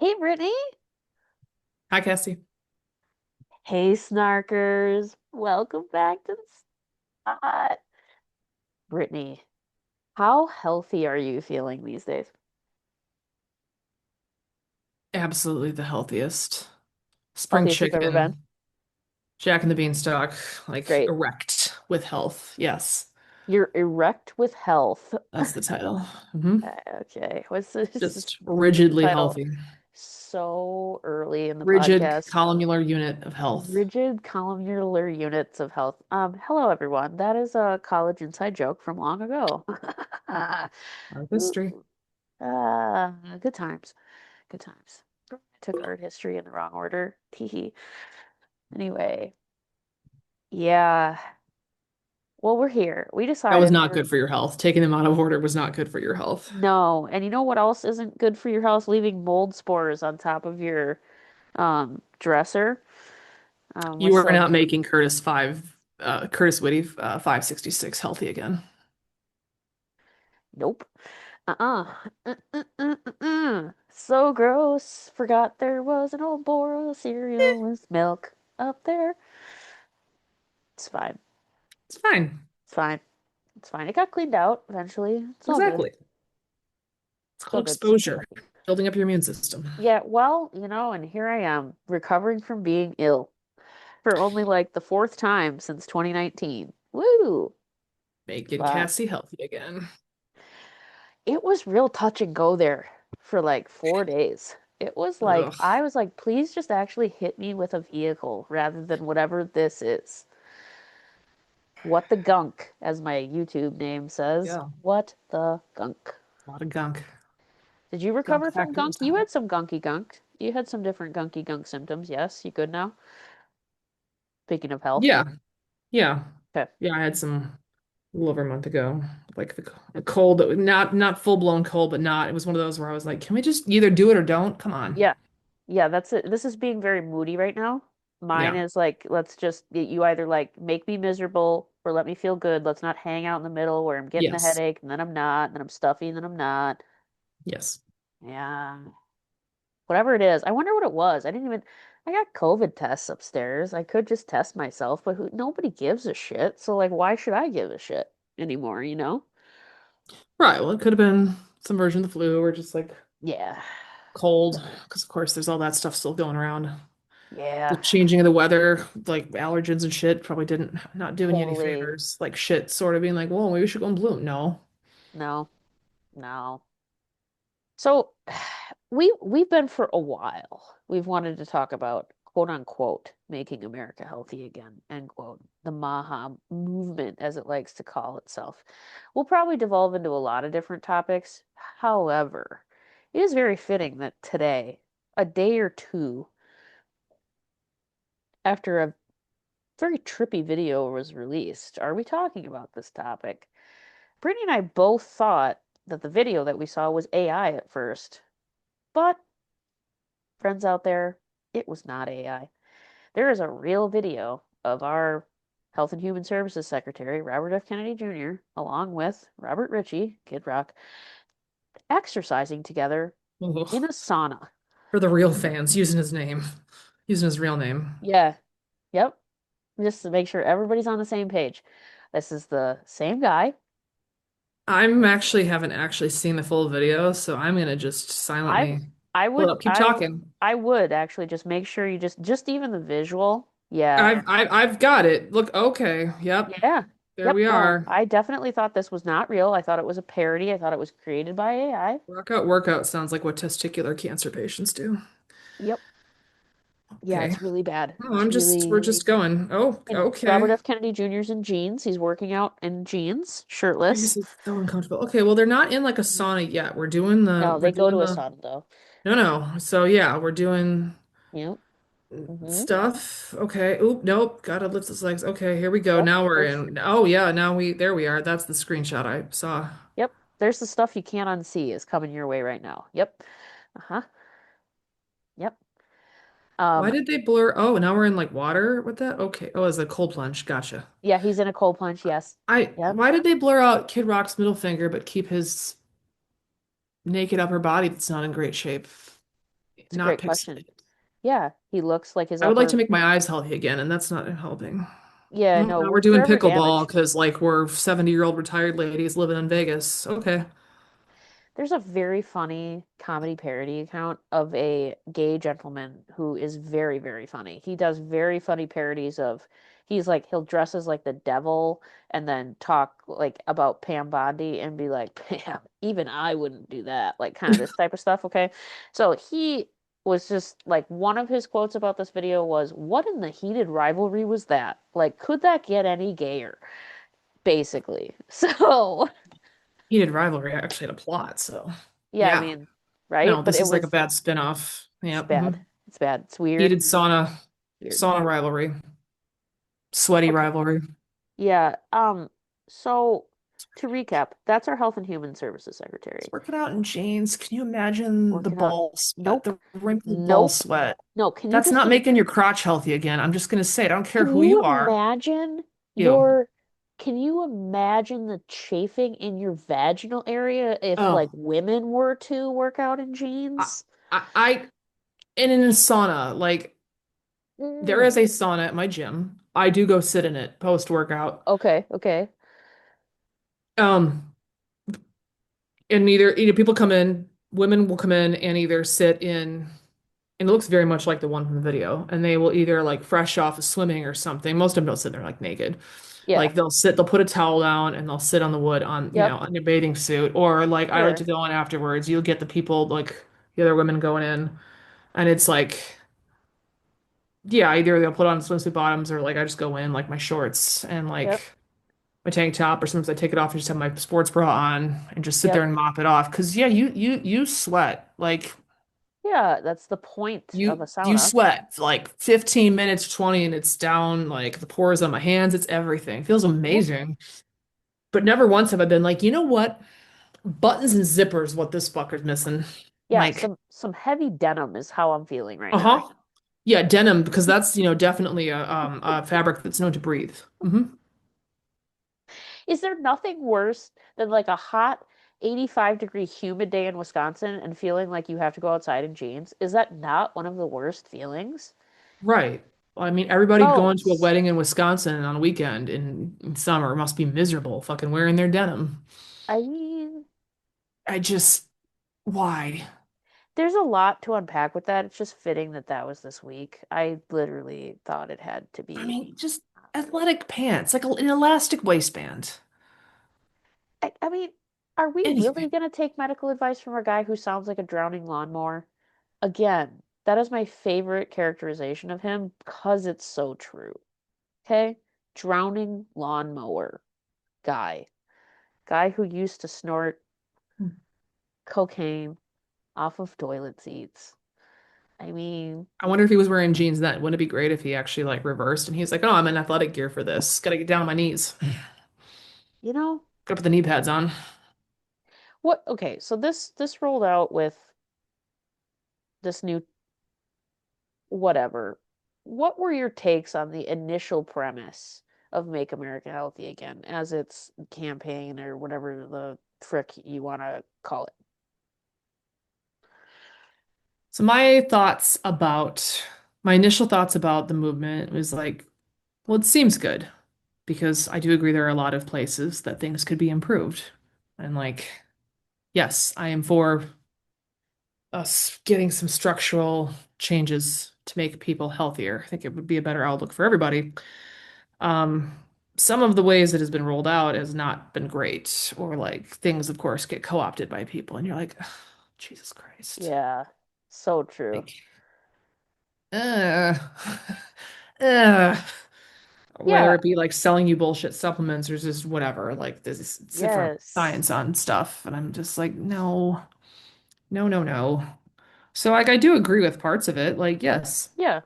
Hey, Brittany. Hi, Cassie. Hey, Snarkers. Welcome back to the spot. Brittany, how healthy are you feeling these days? Absolutely the healthiest. Spring Healthiest you've ever been? chicken, Jack and the Beanstalk, like Great. erect with health. Yes, You're erect with health. that's the title. hmm Okay. What's this Just rigidly title? healthy. So early in the Rigid podcast. columnar unit of health. Rigid columnar units of health. Hello everyone. That is a college inside joke from long ago. Art history. Ooh, good times. Good times. I took art history in the wrong order. Teehee. Anyway, yeah. Well, we're here. We That was decided not good for your health. Taking them out of order was not good for your health. no. And you know what else isn't good for your house? Leaving mold spores on top of your dresser. You With are some not making Curtis Whitty 566 healthy again. nope. Uh-uh. So gross. Forgot there was an old bowl of cereal with milk up there. It's fine. It's fine. It's fine. It's fine. It got cleaned out eventually. It's all good. Exactly. It's It's all called good. exposure, building up your immune system. Yeah, well, and here I am, recovering from being ill for only like the fourth time since 2019. Woo! Making But Cassie healthy again. it was real touch and go there for like 4 days. It was like, Ugh. I was like, please just actually hit me with a vehicle rather than whatever this is. What the gunk, as my YouTube name says. Yeah, What the gunk? a lot of gunk. Did you Gunk recover from factor gunk? was You high. had some gunky gunk. You had some different gunky gunk symptoms. Yes, you good now? Speaking of health. Yeah, yeah, Okay. yeah. I had some a little over a month ago, like a cold that was not full blown cold, but not. It was one of those where I was like, can we just either do it or don't? Come on. Yeah. Yeah, that's it. This is being very moody right now. Mine Yeah. is like, let's just, you either like make me miserable or let me feel good. Let's not hang out in the middle where I'm getting a Yes. headache and then I'm not, and then I'm stuffy and then I'm not. Yes. Yeah. Whatever it is. I wonder what it was. I got COVID tests upstairs. I could just test myself, but nobody gives a shit. So, like, why should I give a shit anymore, you know? Right. Well, it could have been some version of the flu or just like Yeah. cold, because of course there's all that stuff still going around. The Yeah. changing of the weather, like allergens and shit, probably didn't not doing you any Totally. favors. Like shit, sort of being like, well, maybe we should go and bloom. No. No. No. So we've been for a while. We've wanted to talk about quote unquote making America healthy again, end quote. The Maha movement, as it likes to call itself. We'll probably devolve into a lot of different topics. However, it is very fitting that today, a day or two after a very trippy video was released, are we talking about this topic? Brittany and I both thought that the video that we saw was AI at first, but friends out there, it was not AI. There is a real video of our Health and Human Services Secretary, Robert F. Kennedy Jr., along with Robert Ritchie, Kid Rock, exercising together in Ugh. a sauna. For the real fans, using his name, using his real name. Yeah, yep. Just to make sure everybody's on the same page. This is the same guy. I'm actually haven't actually seen the full video, so I'm gonna just I silently I pull it would up. Keep talking. I would actually just make sure you just even the visual. Yeah. I've got it. Look, okay. Yep. Yeah. There Yep, we no. are. I definitely thought this was not real. I thought it was a parody. I thought it was created by AI. Workout sounds like what testicular cancer patients do. Yep. Yeah, Okay. it's really bad. Oh, It's we're really just going. Oh, and Robert okay. F. Kennedy Jr.'s in jeans. He's working out in jeans, This shirtless. is so uncomfortable. Okay, well, they're not in like a sauna yet. No, We're they go doing to a the, sauna though. no, no. So yeah, we're doing Yep. Mm-hmm. stuff. Okay. Oop, nope. Gotta lift his legs. Okay, here we go. Yep. Now we're in. Oh yeah, there we are. That's the screenshot I saw. Yep. There's the stuff you can't unsee is coming your way right now. Yep. Uh-huh. Yep. Why Um, did they blur? Oh, now we're in like water with that? Okay. Oh, it's a cold plunge. Gotcha. yeah, he's in a cold plunge, yes. Yep. Why did they blur out Kid Rock's middle finger but keep his naked upper body that's not in great shape? It's a not great question. pixelated. Yeah, he looks like his I would like to upper. make my eyes healthy again, and that's not helping. Yeah, Well, no, now we're we're doing forever pickleball damaged. because like we're 70-year-old retired ladies living in Vegas. Okay. There's a very funny comedy parody account of a gay gentleman who is very, very funny. He does very funny parodies of, he's like, he'll dress as like the devil and then talk like about Pam Bondi and be like, Pam, even I wouldn't do that. Like, kind of this type of stuff, okay? So he was just like, one of his quotes about this video was, what in the heated rivalry was that? Like, could that get any gayer? Basically. So, Heated rivalry actually had a plot, so yeah, I yeah. mean, right? No, But this it is like a was. bad spin-off. It's Yep. bad. It's bad. It's weird. Heated Weird. sauna rivalry, sweaty Okay. rivalry. Yeah. So to recap, that's our Health and Human Services It's Secretary. working out in jeans. Can you imagine the Working out. ball sweat, Nope. the wrinkled ball Nope. sweat? No. Can you That's just not making your crotch healthy again. I'm just gonna say, I don't care can who you you are. imagine You. your can you imagine the chafing in your vaginal area if like Oh, women were to work out in I, jeans? I and in a sauna, like there Mm. is a sauna at my gym. I do go sit in it post workout. Okay, okay. Um, and either people come in, women will come in and either sit in, and it looks very much like the one from the video, and they will either like fresh off of swimming or something. Most of them don't sit there like naked. Yeah. Like they'll put a towel down and they'll sit on the wood on, Yep. on their bathing suit. Or like I like to Sure. go in afterwards. You'll get the people like the other women going in, and it's like, yeah, either they'll put on swimsuit bottoms or like I just go in like my shorts and Yep. like my tank top, or sometimes I take it off and just have my sports bra on and just sit there Yep. and mop it off. Cause yeah, you sweat. Like Yeah, that's the point of a you sauna. sweat for like 15 minutes, 20, and it's down like the pores on my hands. It's everything. It feels Yep. amazing. But never once have I been like, you know what? Buttons and zippers, what this fucker's missing. Yeah, Like, some heavy denim is how I'm feeling right now. uh-huh. Yeah, denim, because that's, definitely a fabric that's known to breathe. Is there nothing worse than like a hot 85-degree humid day in Wisconsin and feeling like you have to go outside in jeans? Is that not one of the worst feelings? Right. Well, I mean, everybody going to a Gross. wedding in Wisconsin on a weekend in summer must be miserable fucking wearing their denim. I mean, I just, why? there's a lot to unpack with that. It's just fitting that that was this week. I literally thought it had to I be. mean, just athletic pants, like an elastic waistband. I mean, are we Anything. really going to take medical advice from a guy who sounds like a drowning lawnmower? Again, that is my favorite characterization of him because it's so true. Okay? Drowning lawnmower guy. Guy who used to snort cocaine off of toilet seats. I mean, I wonder if he was wearing jeans then. Wouldn't it be great if he actually like reversed and he's like, "Oh, I'm in athletic gear for this. Gotta get down on my knees. you know, Gotta put the knee pads on." what okay, so this rolled out with this new whatever. What were your takes on the initial premise of Make America Healthy Again as its campaign or whatever the frick you want to call it? So my initial thoughts about the movement was like, well, it seems good because I do agree there are a lot of places that things could be improved. And like, yes, I am for us getting some structural changes to make people healthier. I think it would be a better outlook for everybody. Um, some of the ways it has been rolled out has not been great, or like things, of course, get co-opted by people, and you're like, "Ugh, Jesus Christ. Yeah, so true. Like, uh, uh, whether Yeah, it be like selling you bullshit supplements or just whatever, like this is different yes. science on stuff. And I'm just like, no, no, no, no. So like I do agree with parts of it. Like, yes, Yeah,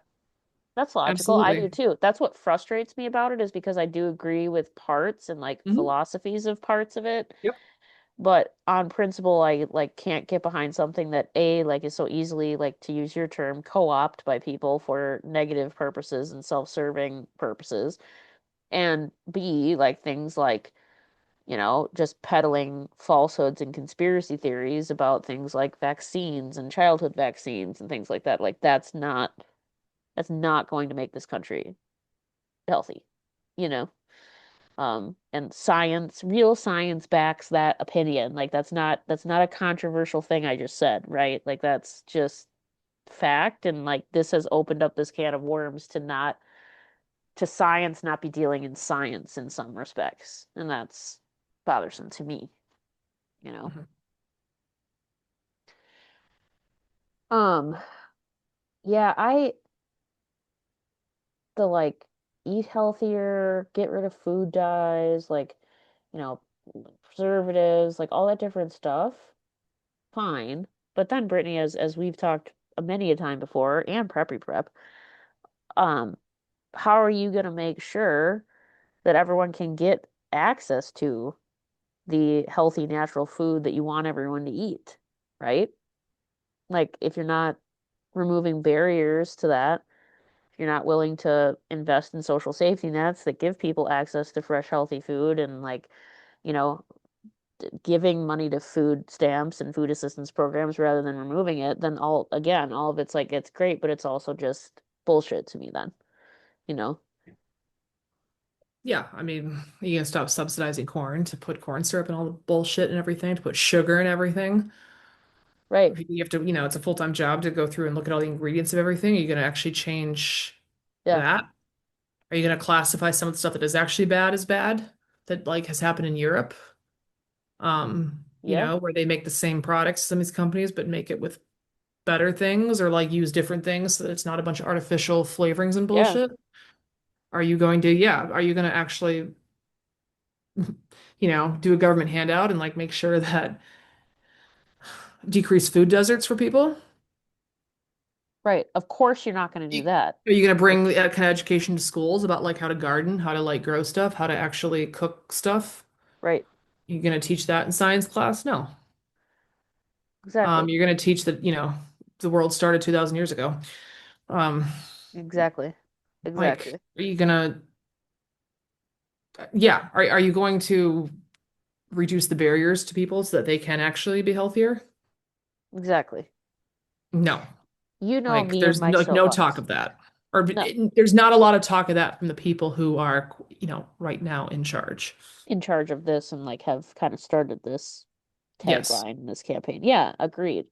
that's logical. I do absolutely. too. That's what frustrates me about it is because I do agree with parts and like Hmm. philosophies of parts of it, Yep. but on principle I like can't get behind something that A like is so easily like to use your term co-opt by people for negative purposes and self-serving purposes and B like things like just peddling falsehoods and conspiracy theories about things like vaccines and childhood vaccines and things like that. Like that's not going to make this country healthy, you know? And science, real science backs that opinion. Like that's not a controversial thing I just said, right? Like that's just fact. And like this has opened up this can of worms to science not be dealing in science in some respects. And that's bothersome to me, you know. Mhm. Um, yeah, the like eat healthier, get rid of food dyes, like, you know, preservatives, like all that different stuff. Fine. But then Brittany, as we've talked many a time before, and Preppy Prep, um, how are you gonna make sure that everyone can get access to the healthy, natural food that you want everyone to eat, right? Like if you're not removing barriers to that, if you're not willing to invest in social safety nets that give people access to fresh, healthy food and like, you know, giving money to food stamps and food assistance programs rather than removing it, then all of it's like it's great, but it's also just bullshit to me then, you know? Yeah, I mean, you gonna stop subsidizing corn to put corn syrup and all the bullshit and everything, to put sugar and everything. Right. You have to, it's a full-time job to go through and look at all the ingredients of everything. Are you gonna actually change Yeah. that? Are you gonna classify some of the stuff that is actually bad as bad that like has happened in Europe? Yeah. Where they make the same products, some of these companies, but make it with better things or like use different things so that it's not a bunch of artificial flavorings and Yeah. bullshit. Are you going to actually, do a government handout and like make sure that decrease food deserts for people? Right. Of course you're not going to do that. Are you going to Like, bring that kind of education to schools about like how to garden, how to like grow stuff, how to actually cook stuff? right. You going to teach that in science class? No. Exactly. You're going to teach that, the world started 2000 years ago. Um, Exactly. like, Exactly. are you gonna, yeah, are you going to reduce the barriers to people so that they can actually be healthier? Exactly. No. You know Like me and there's my no talk soapbox. of that. Or No, there's not a lot of talk of that from the people who are, right now in charge. in charge of this and like have kind of started this Yes. tagline, this campaign. Yeah, agreed.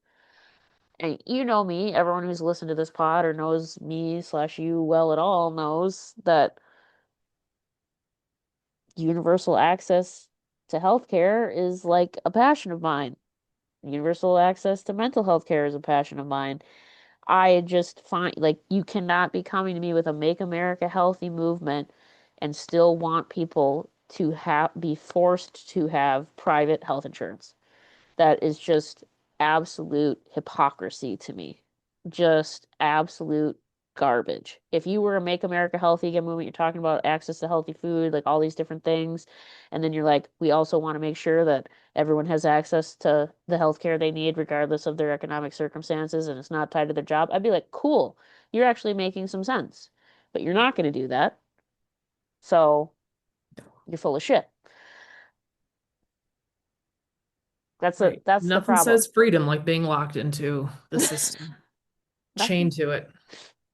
And you know me, everyone who's listened to this pod or knows me slash you well at all knows that universal access to healthcare is like a passion of mine. Universal access to mental health care is a passion of mine. I just find like you cannot be coming to me with a Make America Healthy movement and still want people to have be forced to have private health insurance. That is just absolute hypocrisy to me. Just absolute garbage. If you were a Make America Healthy Again movement, you're talking about access to healthy food, like all these different things, and then you're like, we also want to make sure that everyone has access to the health care they need, regardless of their economic circumstances, and it's not tied to their job. I'd be like, cool, you're actually making some sense. But you're not going to do that. So you're full of shit. Right. That's the Nothing problem. says freedom like being locked into the system, Nothing chained to it.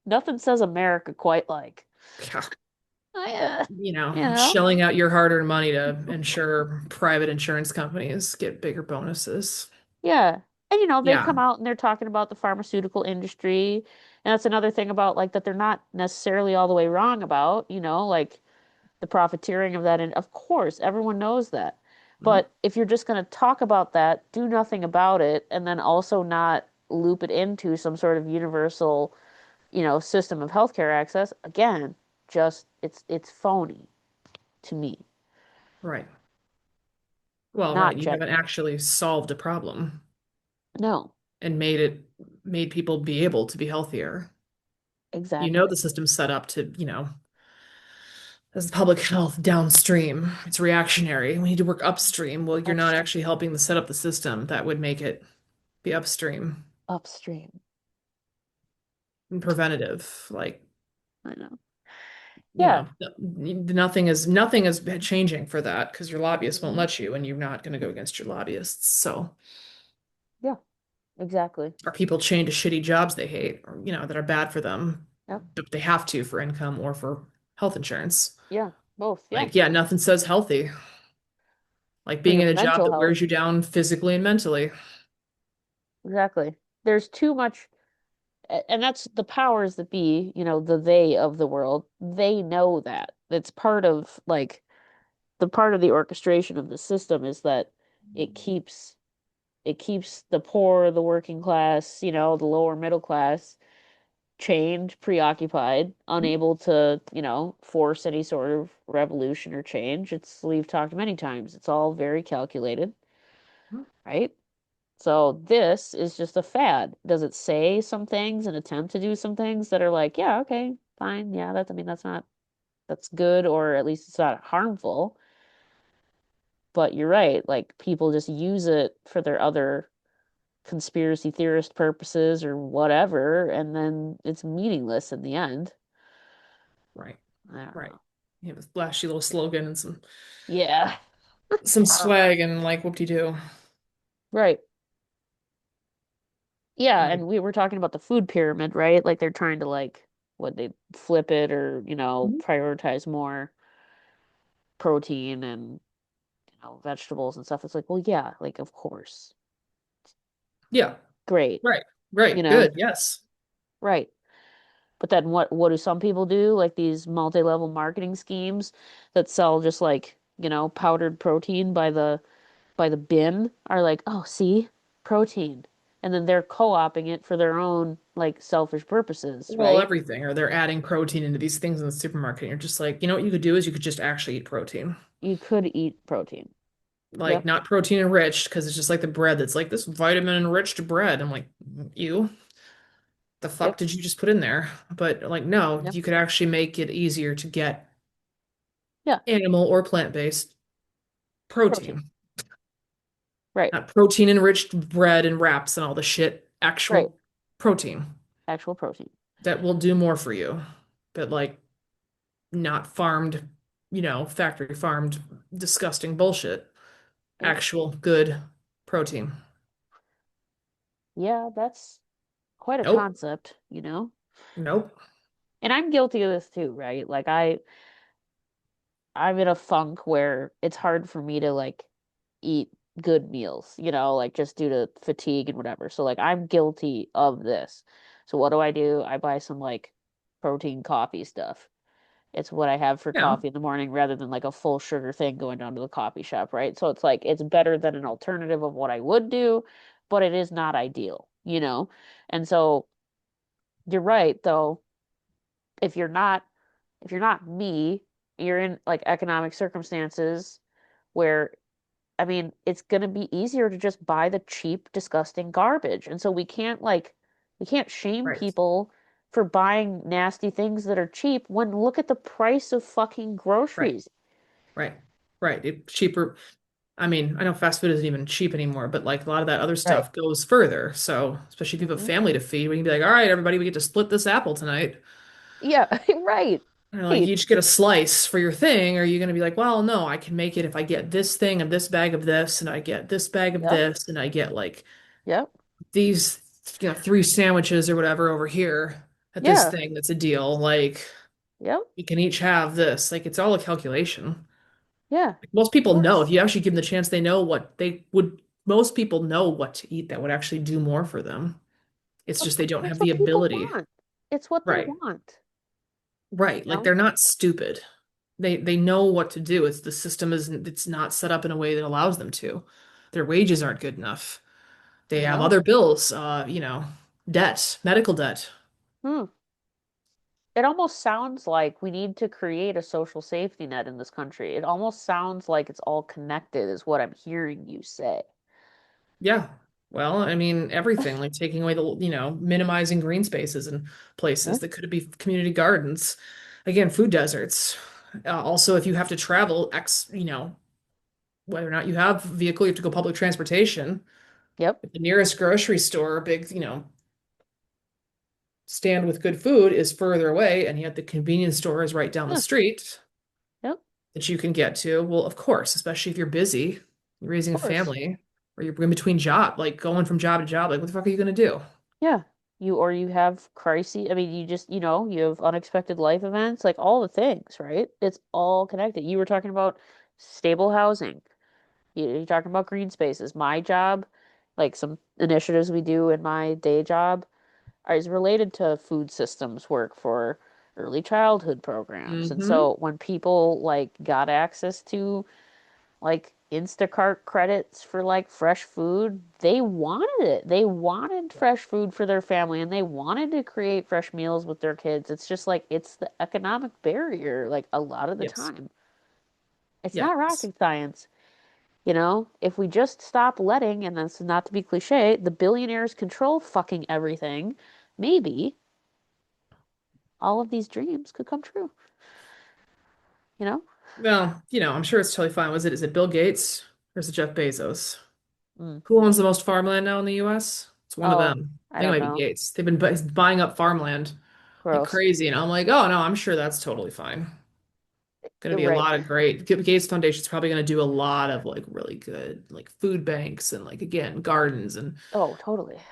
nothing says America quite like. Yeah. I, you know, Shelling out your hard-earned money to ensure private insurance companies get bigger bonuses. yeah. And they've Yeah. come out and they're talking about the pharmaceutical industry. And that's another thing about like that they're not necessarily all the way wrong about, like the profiteering of that. And of course, everyone knows that. Mhm. But if you're just going to talk about that, do nothing about it, and then also not loop it into some sort of universal, system of healthcare access, again, just it's phony to me, Right. Well, right. not You haven't genuine. actually solved a problem No, and made people be able to be healthier. exactly. The system's set up to, as public health downstream. It's reactionary. We need to work upstream. Well, you're not Upstream. actually helping to set up the system that would make it be upstream Upstream. and preventative. Like, I know. Yeah. nothing is changing for that because your lobbyists won't Hmm. let you and you're not going to go against your lobbyists. So Yeah, exactly. are people chained to shitty jobs they hate or that are bad for them, Yep. but they have to for income or for health insurance. Yeah, both. Yeah. Like, yeah, nothing says healthy. Like For being your in a job mental that health. wears you down physically and mentally. Exactly. There's too much, and that's the powers that be, the they of the world. They know that. It's part of like the part of the orchestration of the system is that it keeps it keeps the poor, the working class, the lower middle class chained, preoccupied, unable to, force any sort of revolution or change. We've talked many times. It's all very calculated, right? So this is just a fad. Does it say some things and attempt to do some things that are like, yeah, okay, fine, yeah, I mean, that's good, or at least it's not harmful. But you're right, like people just use it for their other conspiracy theorist purposes or whatever, and then it's meaningless in the end. Right. I don't Right. know. You have a flashy little slogan and Yeah. some I don't, swag and like whoop-de-doo. right. Yeah, Like, and we were talking about the food pyramid, right? Like they're trying to they flip it or, mhm. prioritize more protein and, vegetables and stuff. It's like, well, yeah, like of course. Yeah. Great, Right. you Right. know? Good. Yes. Right. But then what do some people do? Like these multi-level marketing schemes that sell just like, powdered protein by the bin are like, "Oh, see? Protein." And then they're co-opting it for their own like selfish purposes, Well, right? everything, or they're adding protein into these things in the supermarket. And you're just like, what you could do is you could just actually eat protein. You could eat protein. Like, Yep. not protein enriched, because it's just like the bread that's like this vitamin enriched bread. I'm like, you, the fuck Yep. did you just put in there? But like, no, Yep. you could actually make it easier to get Yeah. animal or plant-based Protein. protein. Right. Not protein enriched bread and wraps and all the shit. Right. Actual protein Actual protein. that will do more for you. But like, not farmed, factory farmed, disgusting bullshit. Yep. Actual good protein. Yeah, that's quite a Nope. concept. Nope. And I'm guilty of this too, right? Like I'm in a funk where it's hard for me to like eat good meals, like just due to fatigue and whatever. So like I'm guilty of this. So what do? I buy some like protein coffee stuff. It's what I have for Yeah. coffee in the morning rather than like a full sugar thing going down to the coffee shop, right? So it's like it's better than an alternative of what I would do, but it is not ideal. And so you're right though, if you're not if you're not me, you're in like economic circumstances where I mean, it's going to be easier to just buy the cheap, disgusting garbage. And so we can't shame Right. people for buying nasty things that are cheap when look at the price of fucking Right. groceries. Right. Right. It's cheaper. I mean, I know fast food isn't even cheap anymore, but like a lot of that other Right. stuff goes further. So, especially if you have a Hmm. family to feed, we can be like, all right, everybody, we get to split this apple tonight. Yeah, right. And like, Right. you each get a slice for your thing. Or are you going to be like, well, no, I can make it if I get this thing and this bag of this, and I get this bag of Yep. this, and I get like Yep. these, three sandwiches or whatever over here at this Yeah. thing that's a deal. Like, Yep. we can each have this. Like, it's all a calculation. Yeah. Like, most Of people know if course. you actually give them the chance, they know what they would. Most people know what to eat that would actually do more for them. It's Of just they don't It's have the what people ability. want. It's what they Right. want, Right. you Like know? they're not stupid. They know what to do. It's the system isn't it's not set up in a way that allows them to. Their wages aren't good enough. They have No. other bills, debt, medical debt. Hmm. It almost sounds like we need to create a social safety net in this country. It almost sounds like it's all connected, is what I'm hearing you say. Yeah. Well, I mean, everything, like taking away minimizing green spaces and Yeah. places that could be community gardens. Again, food deserts. Also, if you have to travel whether or not you have a vehicle, you have to go public transportation. Yep. If the nearest grocery store, big, stand with good food is further away and yet the convenience store is right down the Yeah. street Yep. that you can get to, well, of course, especially if you're busy, you're raising a Of course. family, or you're in between job, like going from job to job, like what the fuck are you gonna do? Yeah. You have crises. I mean, you have unexpected life events, like all the things, right? It's all connected. You were talking about stable housing. You're talking about green spaces. My job, like some initiatives we do in my day job, is related to food systems work for early childhood programs. And Mm-hmm. so when people like got access to like Instacart credits for like fresh food, they wanted it. They wanted fresh food for their family and they wanted to create fresh meals with their kids. It's just like it's the economic barrier, like a lot of the Yes. time. It's not Yes. rocket science. If we just stop letting, and that's not to be cliche, the billionaires control fucking everything, maybe all of these dreams could come true, you know? Well, I'm sure it's totally fine. Is it Bill Gates or is it Jeff Bezos? Mm. Who owns the most farmland now in the US? It's one of Oh, them. I I think it don't might be know. Gates. They've been buying up farmland like Gross. crazy, and I'm like, oh no, I'm sure that's totally fine. Going to be a Right. lot of great. Gates Foundation's probably going to do a lot of like really good like food banks and like again gardens and Oh, totally.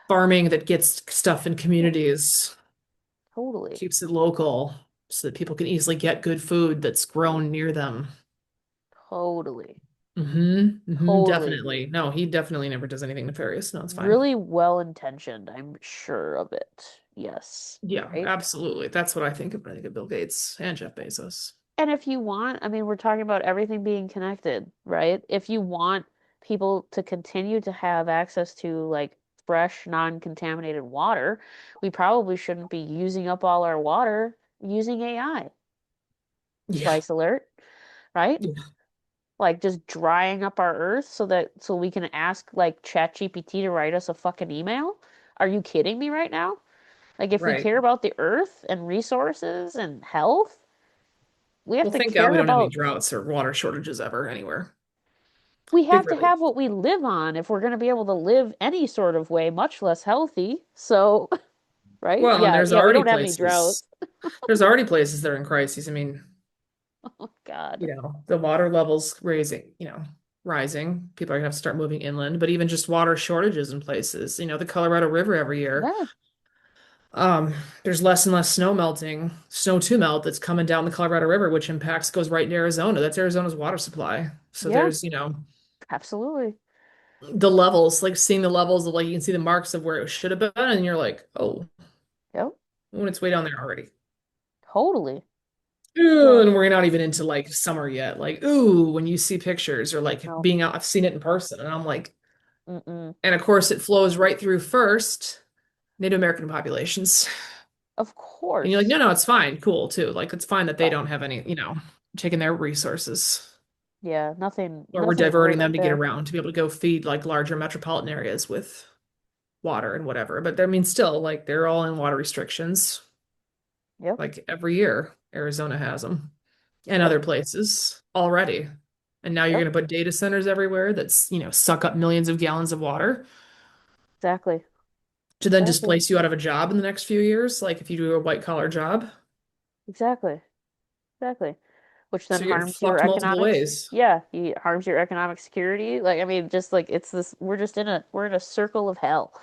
farming that gets stuff in Yeah, communities, totally. keeps it local so that people can easily get good food that's Totally. grown near them. Totally. Totally agree. Definitely. No, he definitely never does anything nefarious. No, it's fine. Really well intentioned, I'm sure of it. Yes. Yeah, Right? absolutely. That's what I think of when I think of Bill Gates and Jeff Bezos. And if you want, I mean, we're talking about everything being connected, right? If you want people to continue to have access to like fresh, non-contaminated water, we probably shouldn't be using up all our water using AI. Yeah. Spice alert, right? Yeah. Like just drying up our earth so we can ask like ChatGPT to write us a fucking email? Are you kidding me right now? Like if we Right. care about the earth and resources and health, we have Well, to thank God we care don't have any about droughts or water shortages ever anywhere. we Big have to relief. have what we live on if we're going to be able to live any sort of way, much less healthy. So, right? Well, and Yeah, there's yeah, we already don't have any places. droughts. There's already places that are in crises. I mean, Oh God. the water levels rising. People are gonna have to start moving inland, but even just water shortages in places. The Colorado River every year. Yeah, Um, there's less and less snow to melt that's coming down the Colorado River, which goes right into Arizona. That's Arizona's water supply. So yeah, there's absolutely. the levels, like seeing the levels of like you can see the marks of where it should have been, and you're like, oh, Yep, when it's way down there already. totally. Ooh, So, and we're not even into like summer yet. Like, ooh, when you see pictures or like no. being out, I've seen it in person, and I'm like, Mm-mm. and of course it flows right through first Native American populations. Of And you're like, no, course. no, it's fine, cool too. Like it's fine that they Fine. don't have any, taking their resources. Yeah, Or we're nothing really diverting them right to get there. around to be able to go feed like larger metropolitan areas with water and whatever. But I mean, still, like they're all in water restrictions. Yep, Like every year, Arizona has them and yep, other places already. And now you're yep. going to put data centers everywhere that's suck up millions of gallons of water Exactly. to then Exactly. displace you out of a job in the next few years, like if you do a white collar job. Exactly. Exactly. Which then So you're getting harms your fucked multiple economics. ways. Yeah, it harms your economic security. Like, I mean, just like it's this, we're in a circle of hell,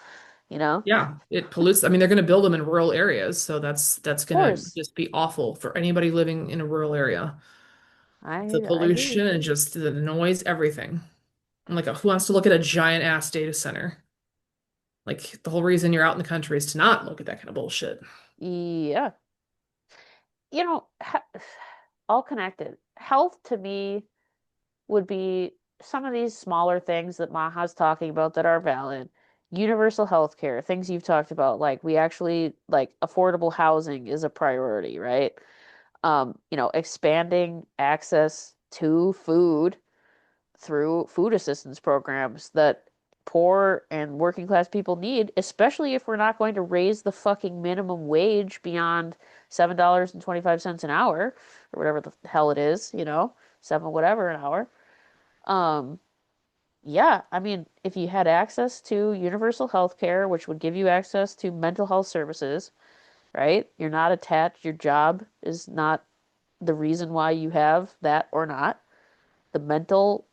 you know? Yeah, it pollutes. I mean, they're going to build them in rural areas, so that's Of going to course. just be awful for anybody living in a rural area. The I agree. pollution and just the noise, everything. I'm like, who wants to look at a giant ass data center? Like the whole reason you're out in the country is to not look at that kind of bullshit. Yeah. You know, all connected. Health to me would be some of these smaller things that Maha's talking about that are valid. Universal health care, things you've talked about, like we actually like affordable housing is a priority, right? Expanding access to food through food assistance programs that poor and working class people need, especially if we're not going to raise the fucking minimum wage beyond $7.25 an hour or whatever the hell it is, seven whatever an hour. Um, Yeah, I mean, if you had access to universal health care, which would give you access to mental health services, right? You're not attached, your job is not the reason why you have that or not. The mental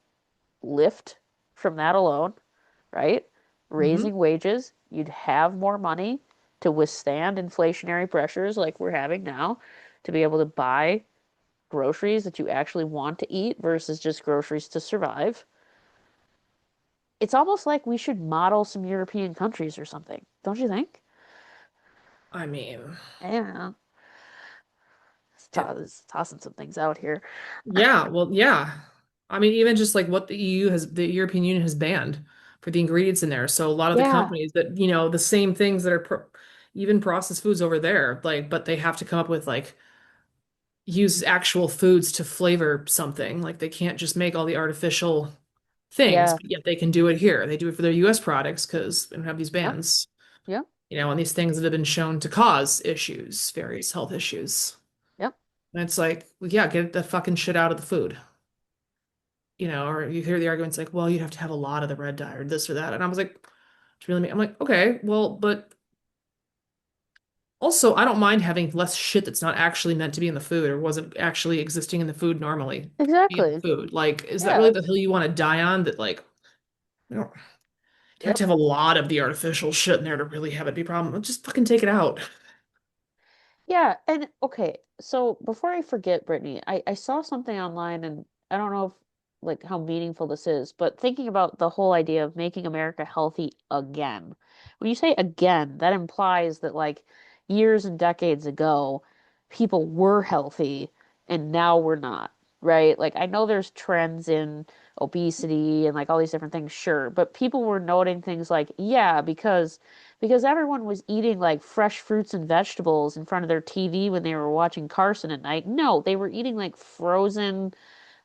lift from that alone, right? Hmm. Raising wages, you'd have more money to withstand inflationary pressures like we're having now, to be able to buy groceries that you actually want to eat versus just groceries to survive. It's almost like we should model some European countries or something, don't you think? I mean, Yeah, it, tossing some things out here. yeah, well, yeah. I mean, even just like what the European Union has banned for the ingredients in there. So a lot of the Yeah, companies that, the same things that are even processed foods over there, like, but they have to come up with like use actual foods to flavor something. Like they can't just make all the artificial things, yeah, but yet they can do it here. They do it for their US products because they don't have these yep, bans, yep, and these things that have been shown to cause issues, various health issues. yep. And it's like, well, yeah, get the fucking shit out of the food. Or you hear the arguments like, well, you'd have to have a lot of the red dye or this or that. And I was like, do you really mean? I'm like, okay, well, but also I don't mind having less shit that's not actually meant to be in the food or wasn't actually existing in the food normally be in the Exactly. food. Like, is that really Yeah, the hill you want to die on? That like, you don't you have yep. to have a lot of the artificial shit in there to really have it be a problem. Just fucking take it out. Yeah, and okay, so before I forget, Brittany, I saw something online and I don't know if like how meaningful this is, but thinking about the whole idea of making America healthy again. When you say again, that implies that like years and decades ago, people were healthy and now we're not, right? Like I know there's trends in obesity and like all these different things, sure, but people were noting things like, yeah, because everyone was eating like fresh fruits and vegetables in front of their TV when they were watching Carson at night. No, they were eating like frozen,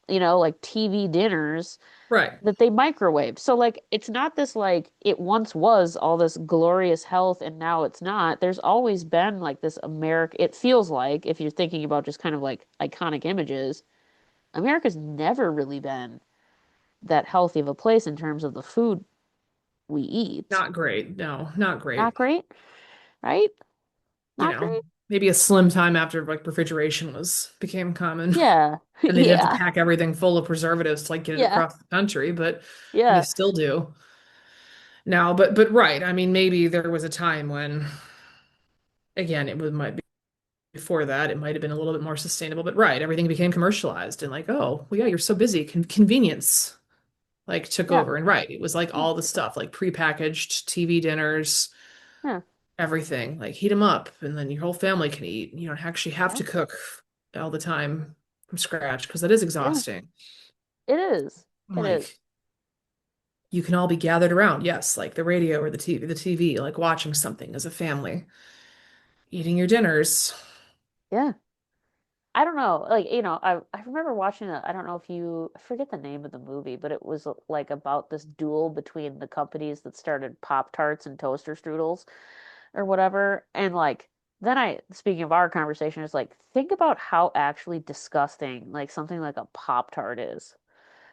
like TV dinners Right. that they microwave. So like it's not this like it once was all this glorious health and now it's not. There's always been like this America, it feels like if you're thinking about just kind of like iconic images, America's never really been that healthy of a place in terms of the food we eat. Not great. No, not Not great. great, right? You Not know, great. maybe a slim time after like refrigeration was became common. Yeah. And they didn't have to Yeah. pack everything full of preservatives to like get it Yeah. across the country, but they Yeah. still do now. But right, I mean, maybe there was a time when, again, might be before that, it might have been a little bit more sustainable. But right, everything became commercialized and like, oh, well, yeah, you're so busy. Convenience like took Yeah. over, and right, it was like Yeah. all the stuff like prepackaged TV dinners, Yeah. everything like heat them up, and then your whole family can eat. You don't actually have Yeah. to cook all the time from scratch because that is Yeah. exhausting. It is. I'm It is. like, you can all be gathered around, yes, like the radio or the TV, like watching something as a family, eating your dinners. Yeah. I don't know. Like, I remember watching I don't know if I forget the name of the movie, but it was like about this duel between the companies that started Pop-Tarts and toaster strudels or whatever. And like then speaking of our conversation, it's like think about how actually disgusting like something like a Pop-Tart is.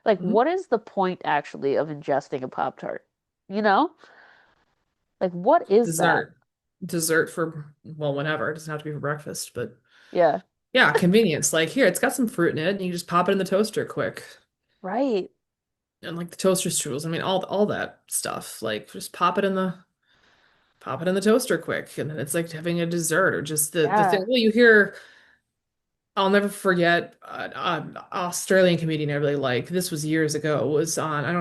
Like Mhm. what is the point actually of ingesting a Pop-Tart? You know? Like what is that? Dessert. Dessert for, well, whenever. It doesn't have to be for breakfast, but Yeah. yeah, convenience. Like here, it's got some fruit in it, and you just pop it in the toaster quick. Right. And like the toaster strudels, I mean, all that stuff. Like just pop it in the toaster quick, and then it's like having a dessert or just the thing. Yeah. Well, you hear, I'll never forget an Australian comedian I really like. This was years ago. Was on. I don't know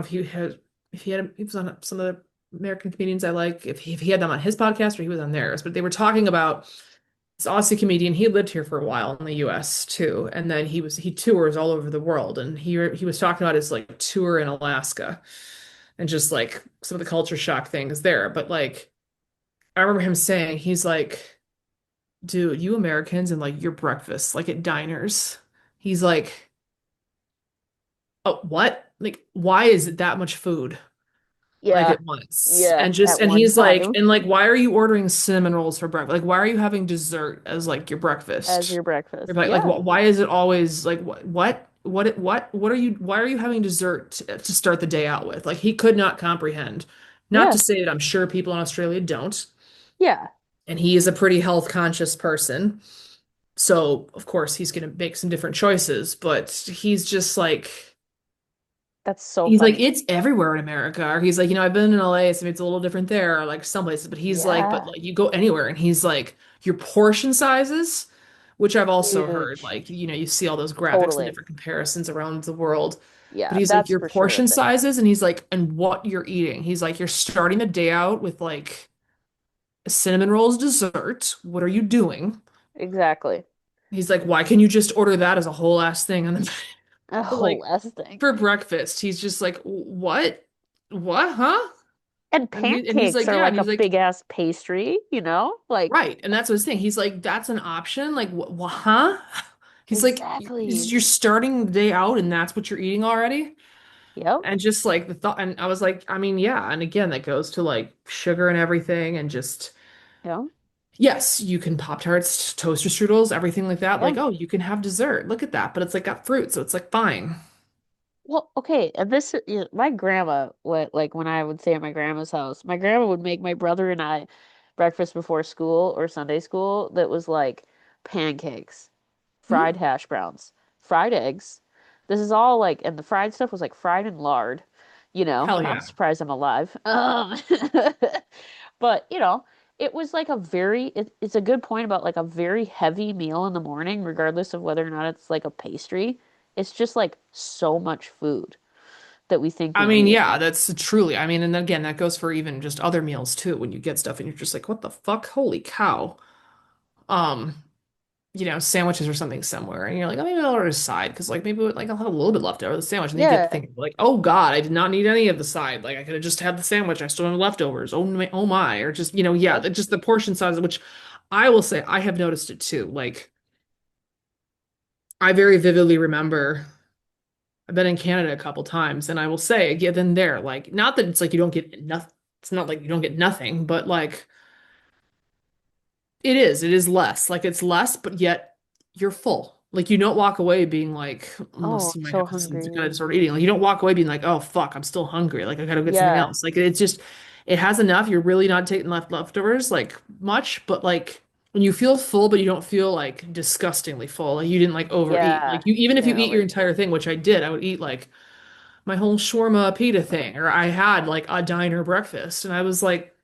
if he was on some of the American comedians I like. If he had them on his podcast or he was on theirs, but they were talking about this Aussie comedian. He lived here for a while in the U.S. too, and then he tours all over the world. And he was talking about his like tour in Alaska and just like some of the culture shock things there. But like I remember him saying, he's like, dude, you Americans and like your breakfast, like at diners. He's like, oh, what? Like, why is it that much food? Like Yeah. at once. Yeah. At And one he's like, time and like, why are you ordering cinnamon rolls for breakfast? Like, why are you having dessert as like your as breakfast? your breakfast. Like, Yeah. why is it always like, what? what are you why are you having dessert to start the day out with? Like he could not comprehend. Not Yeah. to say that I'm sure people in Australia don't, Yeah. and he is a pretty health conscious person. So, of course, he's going to make some different choices, but That's so he's like funny. it's everywhere in America. Or he's like, I've been in LA, so it's a little different there, or like some places, but he's like, but Yeah. like you go anywhere and he's like your portion sizes, which I've also heard, Huge. like, you see all those graphics and Totally. different comparisons around the world. But Yeah, he's like that's your for sure a portion thing. sizes and he's like and what you're eating. He's like you're starting the day out with like a cinnamon rolls dessert. What are you doing? Exactly. He's like, why can you just order that as a whole ass thing? And then A whole like less thing. for breakfast, he's just like, what? What? Huh? And And he's pancakes like, are yeah, and like a he's like, big ass pastry, you know? Like, right. And that's what his thing. He's like, that's an option. Like, huh? He's like, exactly. you're starting the day out and that's what you're eating already? Yep. And just like the thought, and I was like, I mean, yeah. And again, that goes to like sugar and everything, and just Yep. yes, you can Pop Tarts, toaster strudels, everything like that. Like, Yeah. oh, you can have dessert. Look at that. But it's like got fruit, so it's like fine. Well, okay, and my grandma, what like when I would stay at my grandma's house, my grandma would make my brother and I breakfast before school or Sunday school that was like pancakes, Hmm? fried hash browns, fried eggs. This is all like, and the fried stuff was like fried in lard. Hell I'm yeah. surprised I'm alive. But it was like it's a good point about like a very heavy meal in the morning, regardless of whether or not it's like a pastry. It's just like so much food that we think I we mean, need. yeah, that's truly. I mean, and again, that goes for even just other meals too. When you get stuff and you're just like, what the fuck? Holy cow. Um, sandwiches or something somewhere, and you're like, oh, maybe I'll order a side because like maybe like I'll have a little bit left over the sandwich, and then you get to Yeah. thinking like, oh God, I did not need any of the side. Like I could have just had the sandwich. I still have leftovers. Oh my, or just yeah, Yep. just the portion size, which I will say I have noticed it too. Like I very vividly remember. I've been in Canada a couple times, and I will say, again, there, like, not that it's like you don't get nothing. It's not like you don't get nothing, but like it is less. Like it's less, but yet you're full. Like you don't walk away being like, Oh, unless you I'm might so have some kind of hungry. disorder eating. Like you don't walk away being like, oh fuck, I'm still hungry. Like I gotta get something Yeah. else. Like it's just, it has enough. You're really not taking leftovers like much, but like when you feel full, but you don't feel like disgustingly full. Like you didn't like overeat. Yeah. Like you, even if you Yeah, eat your like entire thing, which I did, I would eat like my whole shawarma pita thing, or I had like a diner breakfast, and I was like,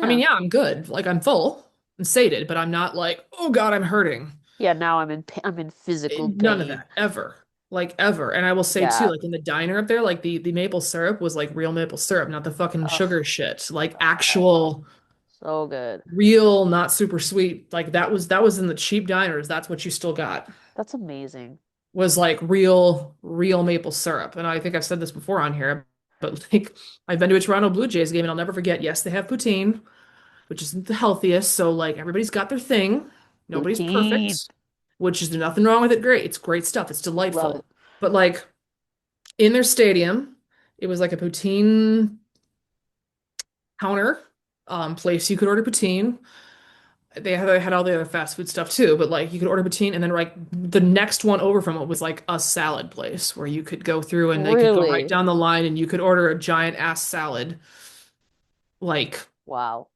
I mean, yeah. yeah, I'm good. Like I'm full and sated, but I'm not like, oh God, I'm hurting. Yeah, now I'm in physical None of pain. that ever. Like ever. And I will say too, Yeah. like in the diner up there, like the maple syrup was like real maple syrup, not the fucking sugar Ugh. shit. Like Oh, actual so good. real, not super sweet. Like that was in the cheap diners. That's what you still got. That's amazing. Was like real maple syrup. And I think I've said this before on here, but like I've been to a Toronto Blue Jays game and I'll never forget. Yes, they have poutine, which isn't the healthiest. So like everybody's got their thing. Nobody's Poutine. perfect, which is nothing wrong with it. Great. It's great stuff. It's Love it. delightful. But like in their stadium, it was like a poutine counter place you could order poutine. They had all the other fast food stuff too, but like you could order poutine and then like the next one over from it was like a salad place where you could go through and they could go right Really? down the line and you could order a giant ass salad. Like, Wow.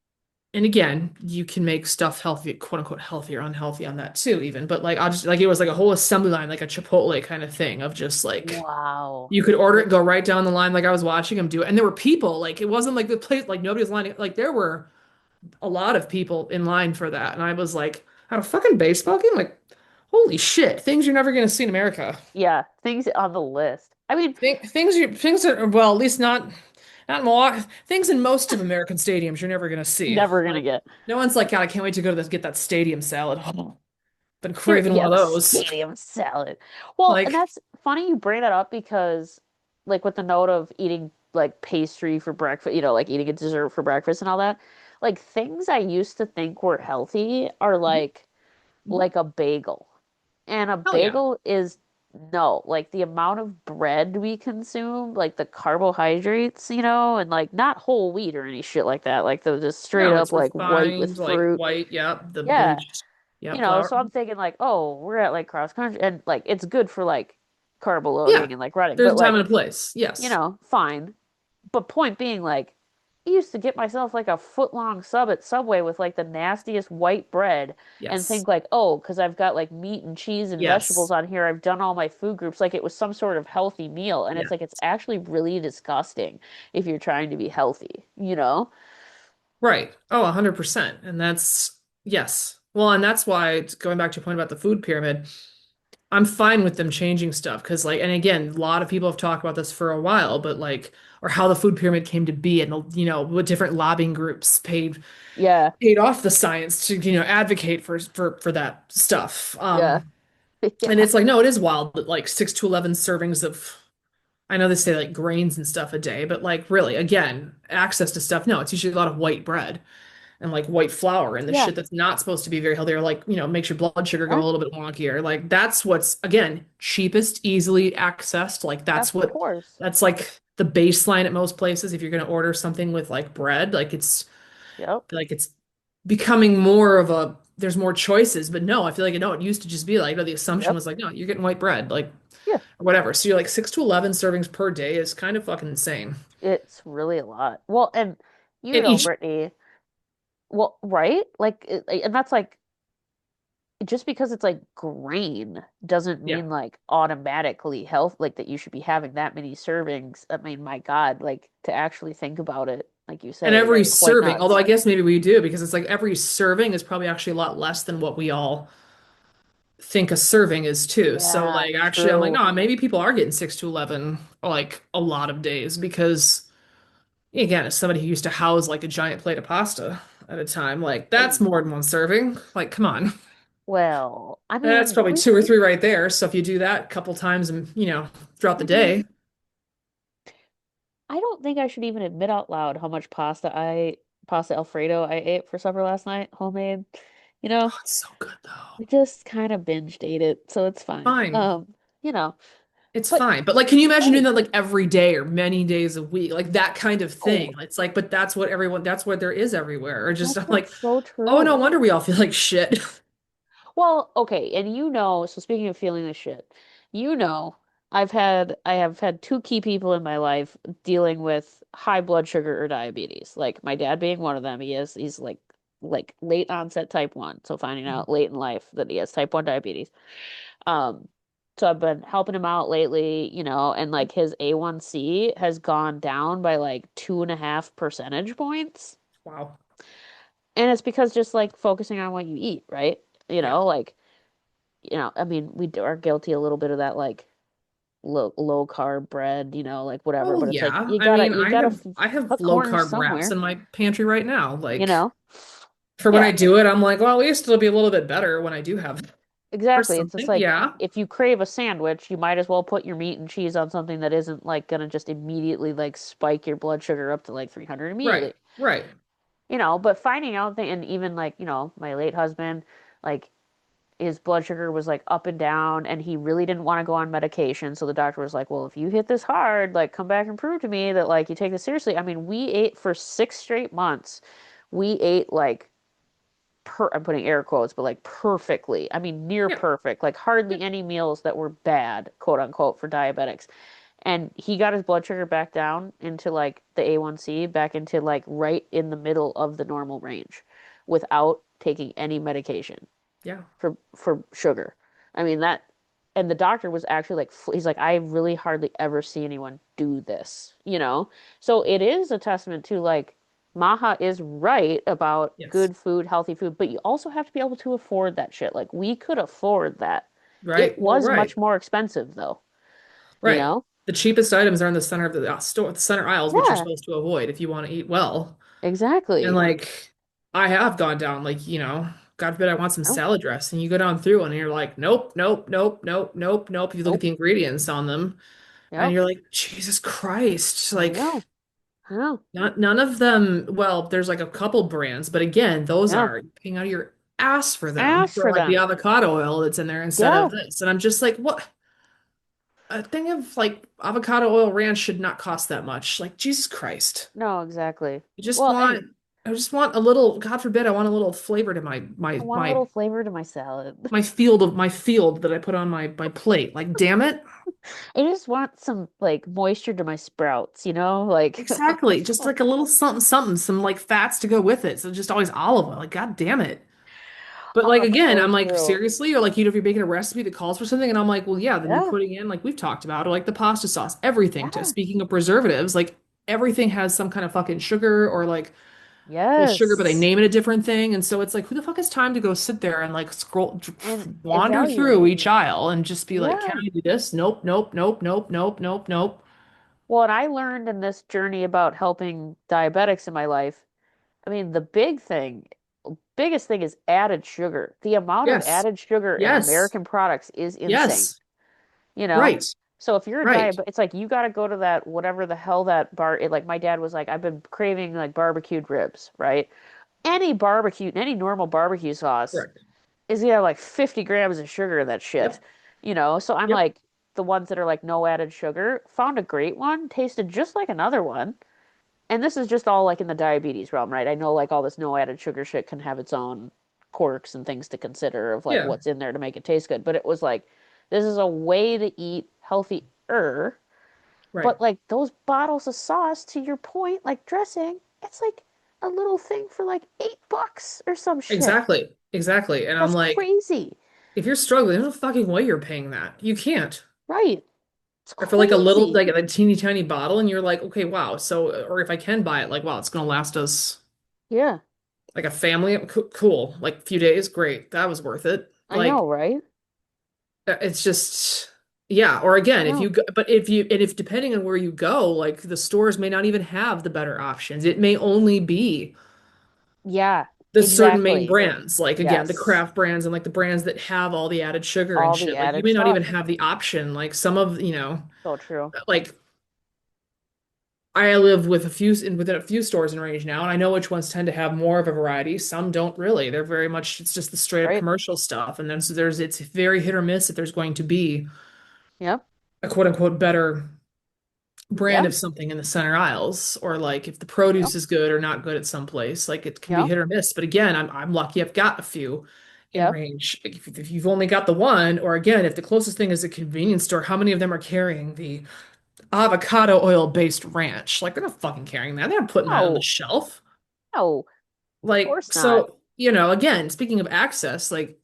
and again, you can make stuff healthy, quote unquote healthy or unhealthy on that too, even. But like I'll just like it was like a whole assembly line, like a Chipotle kind of thing of just like Wow. you could order it, go right down the line like I was watching them do it. And there were people, like it wasn't like the place like nobody was lining like there were a lot of people in line for that. And I was like, at a fucking baseball game? Like, holy shit, things you're never gonna see in America. Yeah, things on the list. I mean, Things are well, at least not in Milwaukee. Things in most of American stadiums you're never gonna see. never gonna Like get. no one's like, God, I can't wait to go to this get that stadium salad. Oh, been craving one Yeah, of the those. stadium salad. Well, and Like, that's funny you bring that up because, like, with the note of eating like pastry for breakfast, like eating a dessert for breakfast and all that, like things I used to think were healthy are mhm, mhm. like a bagel. And a Hell yeah. bagel is no, like the amount of bread we consume, like the carbohydrates, and like not whole wheat or any shit like that, like the just straight No, up it's like white with refined, like fruit. white, yeah, the Yeah. bleached. Yeah, flour. So I'm thinking like, oh, we're at like cross country and like it's good for like carbo Yeah, loading and like running, there's but a time like, and a place. Yes. fine. But point being, like, I used to get myself like a foot long sub at Subway with like the nastiest white bread and Yes. think like, oh, because I've got like meat and cheese and vegetables Yes. on here, I've done all my food groups like it was some sort of healthy meal. And Yeah. it's like it's actually really disgusting if you're trying to be healthy, you know? Right. Oh, 100%. And that's yes. Well, and that's why going back to your point about the food pyramid, I'm fine with them changing stuff because like and again, a lot of people have talked about this for a while, but like or how the food pyramid came to be and what different lobbying groups Yeah, paid off the science to advocate for that stuff. yeah, And yeah, it's like no, it is wild that like 6 to 11 servings of I know they say like grains and stuff a day, but like really again, access to stuff, no, it's usually a lot of white bread and like white flour and the yeah, shit that's not supposed to be very healthy or like, makes your blood sugar go yeah, a little bit wonkier. Like that's what's again, cheapest, easily accessed. Like of course. that's like the baseline at most places if you're going to order something with like bread, Yep, like it's becoming more of a there's more choices, but no, I feel like it used to just be like, no, the assumption yep, was like, no, you're getting white bread, like yeah. or whatever. So you're like 6 to 11 servings per day is kind of fucking insane. It's really a lot. Well, and And each Brittany, well, right? Like, and that's like just because it's like grain doesn't yeah. mean like automatically health, like that you should be having that many servings. I mean, my God, like to actually think about it, like you And say, every that's quite serving, although nuts. I guess maybe we do because it's like every serving is probably actually a lot less than what we all think a serving is too. So Yeah, like actually I'm like, true. no, maybe people are getting 6 to 11 like a lot of days because again, as somebody who used to house like a giant plate of pasta at a time, like that's And more than one serving. Like, come on. well, I That's mean, probably two or three right there. So if you do that a couple times and throughout the mhm. day, I don't think I should even admit out loud how much pasta Alfredo I ate for supper last night, homemade. You know, oh, it's so good though. I just kind of binged ate it, so it's fine. Fine. You know, It's but fine. But like, can you imagine doing right. that like every day or many days a week? Like that kind of Oh, thing. It's like, but that's what there is everywhere. Or just, that's I'm like, what's so oh, no true. wonder we all feel like shit. Well, okay, and so speaking of feeling the shit, you know, I have had two key people in my life dealing with high blood sugar or diabetes. Like my dad being one of them. He's like late onset type 1, so finding out late in life that he has type 1 diabetes. Um, so I've been helping him out lately, and like his A1C has gone down by like 2.5 percentage points. Wow. And it's because just like focusing on what you eat, right? Yeah. Like I mean, are guilty a little bit of that, like low carb bread, like whatever. Well, But it's like yeah. I mean, you gotta I have cut low corners carb wraps somewhere, in my pantry right now. you Like know? for when I Yeah, do it, I'm like, well, at least it'll be a little bit better when I do have it. For exactly. It's just something. like Yeah. if you crave a sandwich, you might as well put your meat and cheese on something that isn't like gonna just immediately like spike your blood sugar up to like 300 Right. immediately. Right. But finding out that, and even like, my late husband, like his blood sugar was like up and down and he really didn't want to go on medication. So the doctor was like, well, if you hit this hard, like come back and prove to me that like you take this seriously. I mean, we ate for 6 straight months. We ate like I'm putting air quotes, but like perfectly. I mean, near Yeah. perfect, like hardly any meals that were bad, quote unquote, for diabetics. And he got his blood sugar back down into like the A1C, back into like right in the middle of the normal range without taking any medication Yeah. for sugar. I mean that, and the doctor was actually like, he's like, I really hardly ever see anyone do this. So it is a testament to like Maha is right about Yes. good food, healthy food, but you also have to be able to afford that shit. Like we could afford that. It Right. Well, was right. much more expensive though, you Right. know? The cheapest items are in the center of the store, the center aisles, which you're Yeah, supposed to avoid if you want to eat well. And exactly. like, I have gone down, like, God forbid I want some Nope, salad dressing. You go down through and you're like, nope, nope, nope, nope, nope, nope. You look at nope, the ingredients on them and yep. you're like, Jesus Christ. I Like, know, I know, none of them, well, there's like a couple brands, but again, those yeah. are you're paying out of your ass for them Ask for for like the them. avocado oil that's in there instead Yeah, of this. And I'm just like, what? A thing of like avocado oil ranch should not cost that much. Like, Jesus Christ. no, exactly. You just Well, and want. I just want a little, God forbid, I want a little flavor to I want a little flavor to my salad. my field that I put on my plate. Like, damn it. I just want some like moisture to my sprouts, you know? Like Exactly. Just like a little something, something, some like fats to go with it. So just always olive oil. Like, God damn it. But like oh, again, so I'm like, true. seriously? Or like, if you're making a recipe that calls for something, and I'm like, well, yeah, then you're Yeah. putting in, like we've talked about, or like the pasta sauce, everything to Yeah. speaking of preservatives, like everything has some kind of fucking sugar or like well, sugar, but they Yes. name it a different thing. And so it's like, who the fuck has time to go sit there and like scroll, And wander through evaluate. each aisle and just be like, can Yeah. I do this? Nope, nope, nope, nope, nope, nope, nope. What I learned in this journey about helping diabetics in my life, I mean, biggest thing is added sugar. The amount of Yes, added sugar in yes, American products is insane, yes, you know? right, So if you're a right, diabetic, it's like you got to go to that whatever the hell that bar. Like my dad was like, I've been craving like barbecued ribs, right? Any normal barbecue sauce correct. is gonna have like 50 grams of sugar in that shit, Yep, you know? So I'm yep, like, the ones that are like no added sugar, found a great one, tasted just like another one. And this is just all like in the diabetes realm, right? I know like all this no added sugar shit can have its own quirks and things to consider of like yeah, what's in there to make it taste good. But it was like, this is a way to eat healthier. right. But like those bottles of sauce, to your point, like dressing, it's like a little thing for like $8 or some shit. Exactly, exactly. And I'm That's like, crazy, if you're struggling, there's no fucking way you're paying that. You can't. right? It's Or for like a little, crazy. like a teeny tiny bottle, and you're like, okay, wow. So, or if I can buy it, like, wow, it's gonna last us Yeah, like a family. Cool. Like a few days, great. That was worth it. I know, Like, right? it's just, yeah. Or I again, if you know. go, but if you, and if depending on where you go, like the stores may not even have the better options. It may only be Yeah, the certain main exactly. brands, like again, the Yes. craft brands and like the brands that have all the added sugar and All the shit. Like you added may not even stuff. have the option. Like some of, So true. like I live with a few within a few stores in range now, and I know which ones tend to have more of a variety. Some don't really. They're very much it's just the straight up Right? commercial stuff. And then so there's it's very hit or miss if there's going to be Yep. a quote unquote better brand Yep. of something in the center aisles, or like if the Yep. produce is good or not good at some place. Like it can be Yep. hit or miss. But again, I'm lucky I've got a few in Yep. range. If you've only got the one, or again, if the closest thing is a convenience store, how many of them are carrying the avocado oil based ranch? Like they're not fucking carrying that. They're not putting that on the No. shelf. No. Of Like, course not. so, again, speaking of access, like,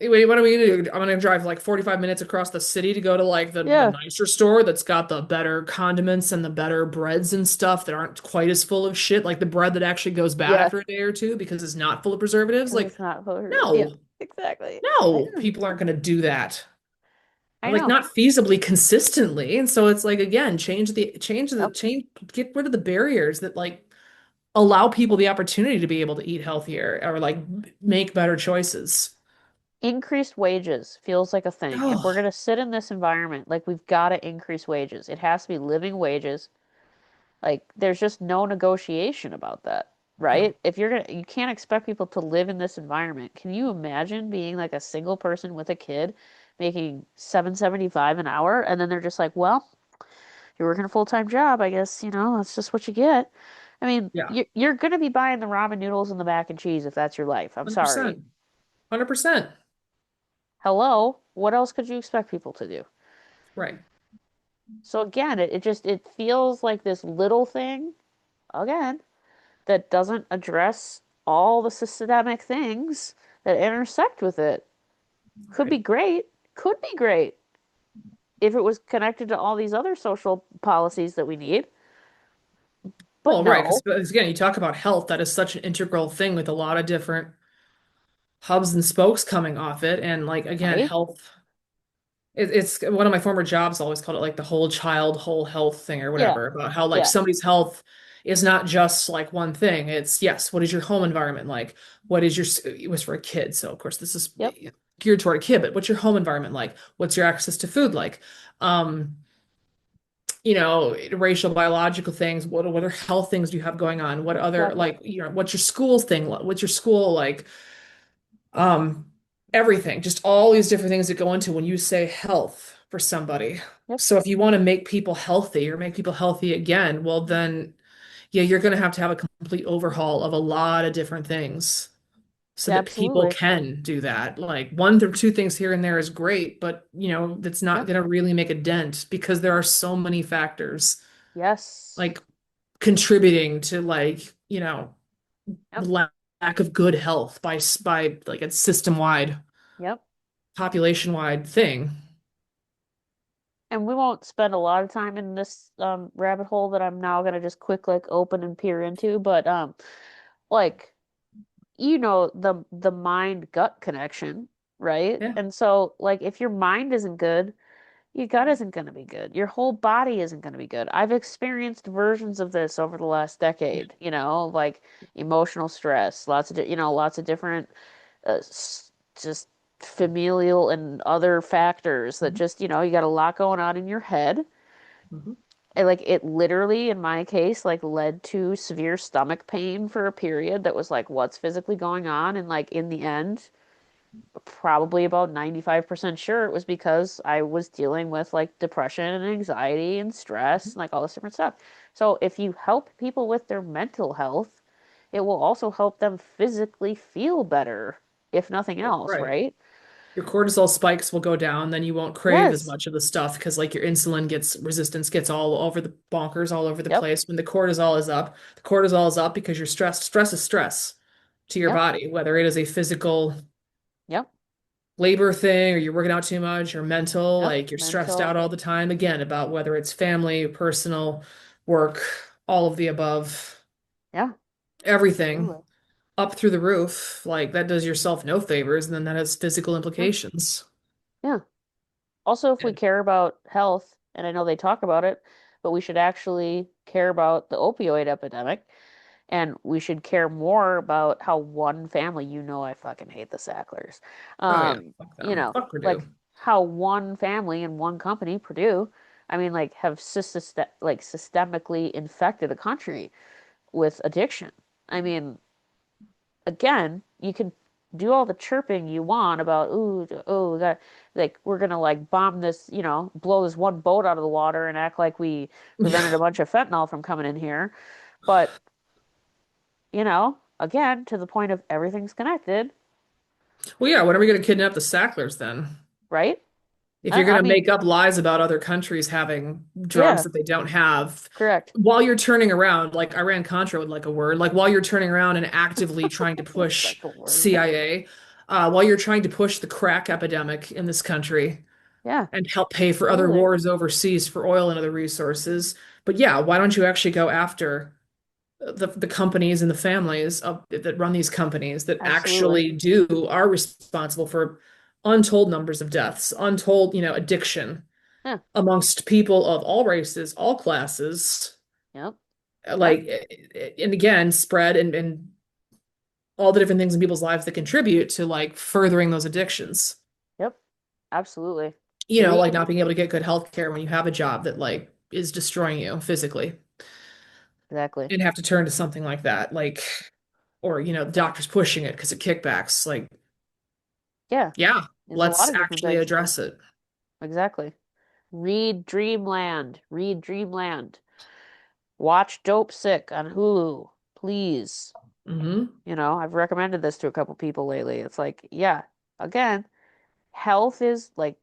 wait, what are we gonna do? I'm gonna drive like 45 minutes across the city to go to like the Yeah. nicer store that's got the better condiments and the better breads and stuff that aren't quite as full of shit, like the bread that actually goes bad Yeah. after a day or two because it's not full of preservatives. Because Like, it's not for yeah. no, Exactly. I no, know. people aren't gonna do that. I Or like know. not feasibly consistently. And so it's like again, Yep. get rid of the barriers that like allow people the opportunity to be able to eat healthier or like make better choices. Increased wages feels like a thing. If we're Oh, gonna sit in this environment, like we've got to increase wages. It has to be living wages. Like there's just no negotiation about that, no. right? If you're gonna, you can't expect people to live in this environment. Can you imagine being like a single person with a kid making 7.75 an hour and then they're just like, well, you're working a full-time job, I guess, you know, that's just what you get. I mean, Yeah. you're gonna be buying the ramen noodles and the mac and cheese if that's your life. I'm sorry. 100%. 100%. Hello, what else could you expect people to do? Right. So again, it feels like this little thing, again, that doesn't address all the systemic things that intersect with it. Could be Right. great, could be great if it was connected to all these other social policies that we need, but Well, right, no, because again, you talk about health, that is such an integral thing with a lot of different hubs and spokes coming off it. And like again, right? health it's one of my former jobs always called it like the whole child, whole health thing or Yeah, whatever, about how like yeah, somebody's health is not just like one thing. It's yes, what is your home environment like? What is your, it was for a kid. So of course this is yep, geared toward a kid, but what's your home environment like? What's your access to food like? Um, racial, biological things. What other health things do you have going on? What other exactly. like, what's your school thing? What's your school like? Um, Everything, just all these different things that go into when you say health for somebody. Yep, So if you want to make people healthy or make people healthy again, well then yeah, you're going to have a complete overhaul of a lot of different things so Yeah, that people absolutely. can do that. Like one or two things here and there is great, but that's not Yep. going to really make a dent because there are so many factors Yes. like contributing to Yep. the lack of good health by like a system-wide, Yep. population-wide thing. And we won't spend a lot of time in this rabbit hole that I'm now gonna just quick like open and peer into, but like the mind gut connection, right? Yeah. And so like if your mind isn't good, your gut isn't going to be good. Your whole body isn't going to be good. I've experienced versions of this over the last decade, like emotional stress, lots of different just familial and other factors that Mhm. just, you got a lot going on in your head. Mhm. And like it literally in my case like led to severe stomach pain for a period that was like what's physically going on, and like in the end probably about 95% sure it was because I was dealing with like depression and anxiety and stress and like all this different stuff. So if you help people with their mental health, it will also help them physically feel better, if nothing else, Right. right? Your cortisol spikes will go down, then you won't crave as Yes. much of the stuff because like your insulin gets resistance gets all over the bonkers, all over the Yep. place when the cortisol is up. The cortisol is up because you're stressed. Stress is stress to your Yep. body, whether it is a physical Yep. labor thing or you're working out too much or mental, Yep. like you're stressed Mental. out all the time again about whether it's family, personal, work, all of the above, Yeah. everything Absolutely. up through the roof. Like that does yourself no favors and then that has physical Yeah. implications. Yeah. Also, if we And care about health, and I know they talk about it, but we should actually care about the opioid epidemic. And we should care more about how one family, I fucking hate the Sacklers. oh yeah, fuck them. Fuck Purdue. Like how one family and one company, Purdue, I mean, like have systemically infected a country with addiction. I mean, again, you can do all the chirping you want about, ooh, oh, we got, like we're gonna like bomb this, blow this one boat out of the water and act like we prevented Yeah. a bunch of fentanyl from coming in here. But again, to the point of everything's connected, Well, yeah, when are we going to kidnap the Sacklers then? right? If you're going I to mean, make up lies about other countries having drugs yeah, that they don't have, correct. while you're turning around, like Iran-Contra would like a word, like while you're turning around and actively trying to push Like a word. CIA, while you're trying to push the crack epidemic in this country Yeah, and help pay for other absolutely. wars overseas for oil and other resources. But yeah, why don't you actually go after the companies and the families that run these companies that Absolutely. actually are responsible for untold numbers of deaths, untold, addiction Yeah, amongst people of all races, all classes, yep, yep, like, and again, spread and all the different things in people's lives that contribute to like furthering those addictions. yep, absolutely. Read, Like not being able to get good health care when you have a job that like is destroying you physically exactly. and have to turn to something like that, like, or, the doctor's pushing it because of kickbacks. Like, Yeah, yeah, there's a lot let's of different actually things. address it. Exactly. Read Dreamland. Read Dreamland. Watch Dope Sick on Hulu, please. Hmm. I've recommended this to a couple people lately. It's like, yeah, again, health is like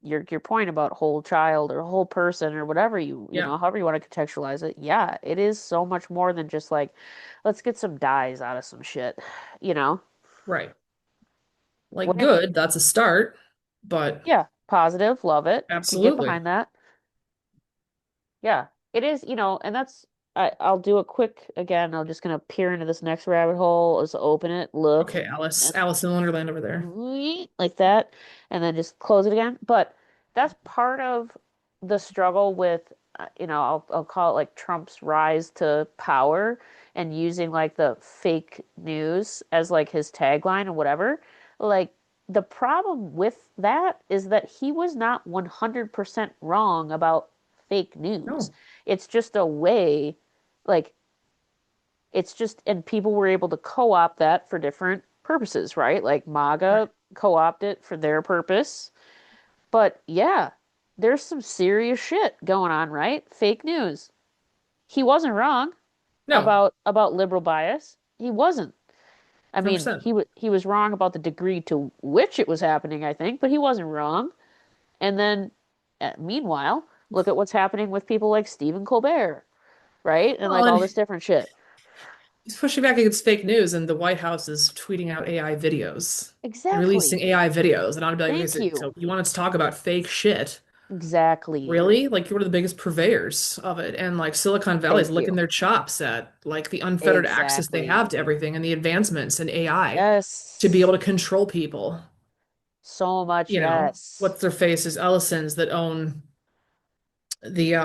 your point about whole child or whole person or whatever Yeah, however you want to contextualize it. Yeah, it is so much more than just like let's get some dyes out of some shit, you know. right. Like, When good, that's a start, but yeah, positive, love it, can get absolutely. behind that. Yeah, it is, and that's I'll do a quick again. I'm just gonna peer into this next rabbit hole. Just open it, look, Okay, Alice, and Alice in Wonderland over there. like that, and then just close it again. But that's part of the struggle with, I'll call it like Trump's rise to power and using like the fake news as like his tagline or whatever. Like the problem with that is that he was not 100% wrong about fake news. No, It's just a way, like and people were able to co-opt that for different purposes, right? Like right. MAGA co-opt it for their purpose. But yeah, there's some serious shit going on, right? Fake news. He wasn't wrong. No, about liberal bias. He wasn't. I mean, 100%. he was wrong about the degree to which it was happening, I think, but he wasn't wrong. And then, meanwhile, look at what's happening with people like Stephen Colbert, right? And Well, like all and this different shit. he's pushing back against fake news, and the White House is tweeting out AI videos and releasing Exactly. AI videos. And I'd be like, okay, Thank you. so you want us to talk about fake shit? Exactly. Really? Like, you're one of the biggest purveyors of it. And like Silicon Valley's Thank licking you. their chops at like the unfettered access they Exactly. have to everything and the advancements in AI to be able Yes. to control people. So much You know, yes. what's their faces? Ellison's that own the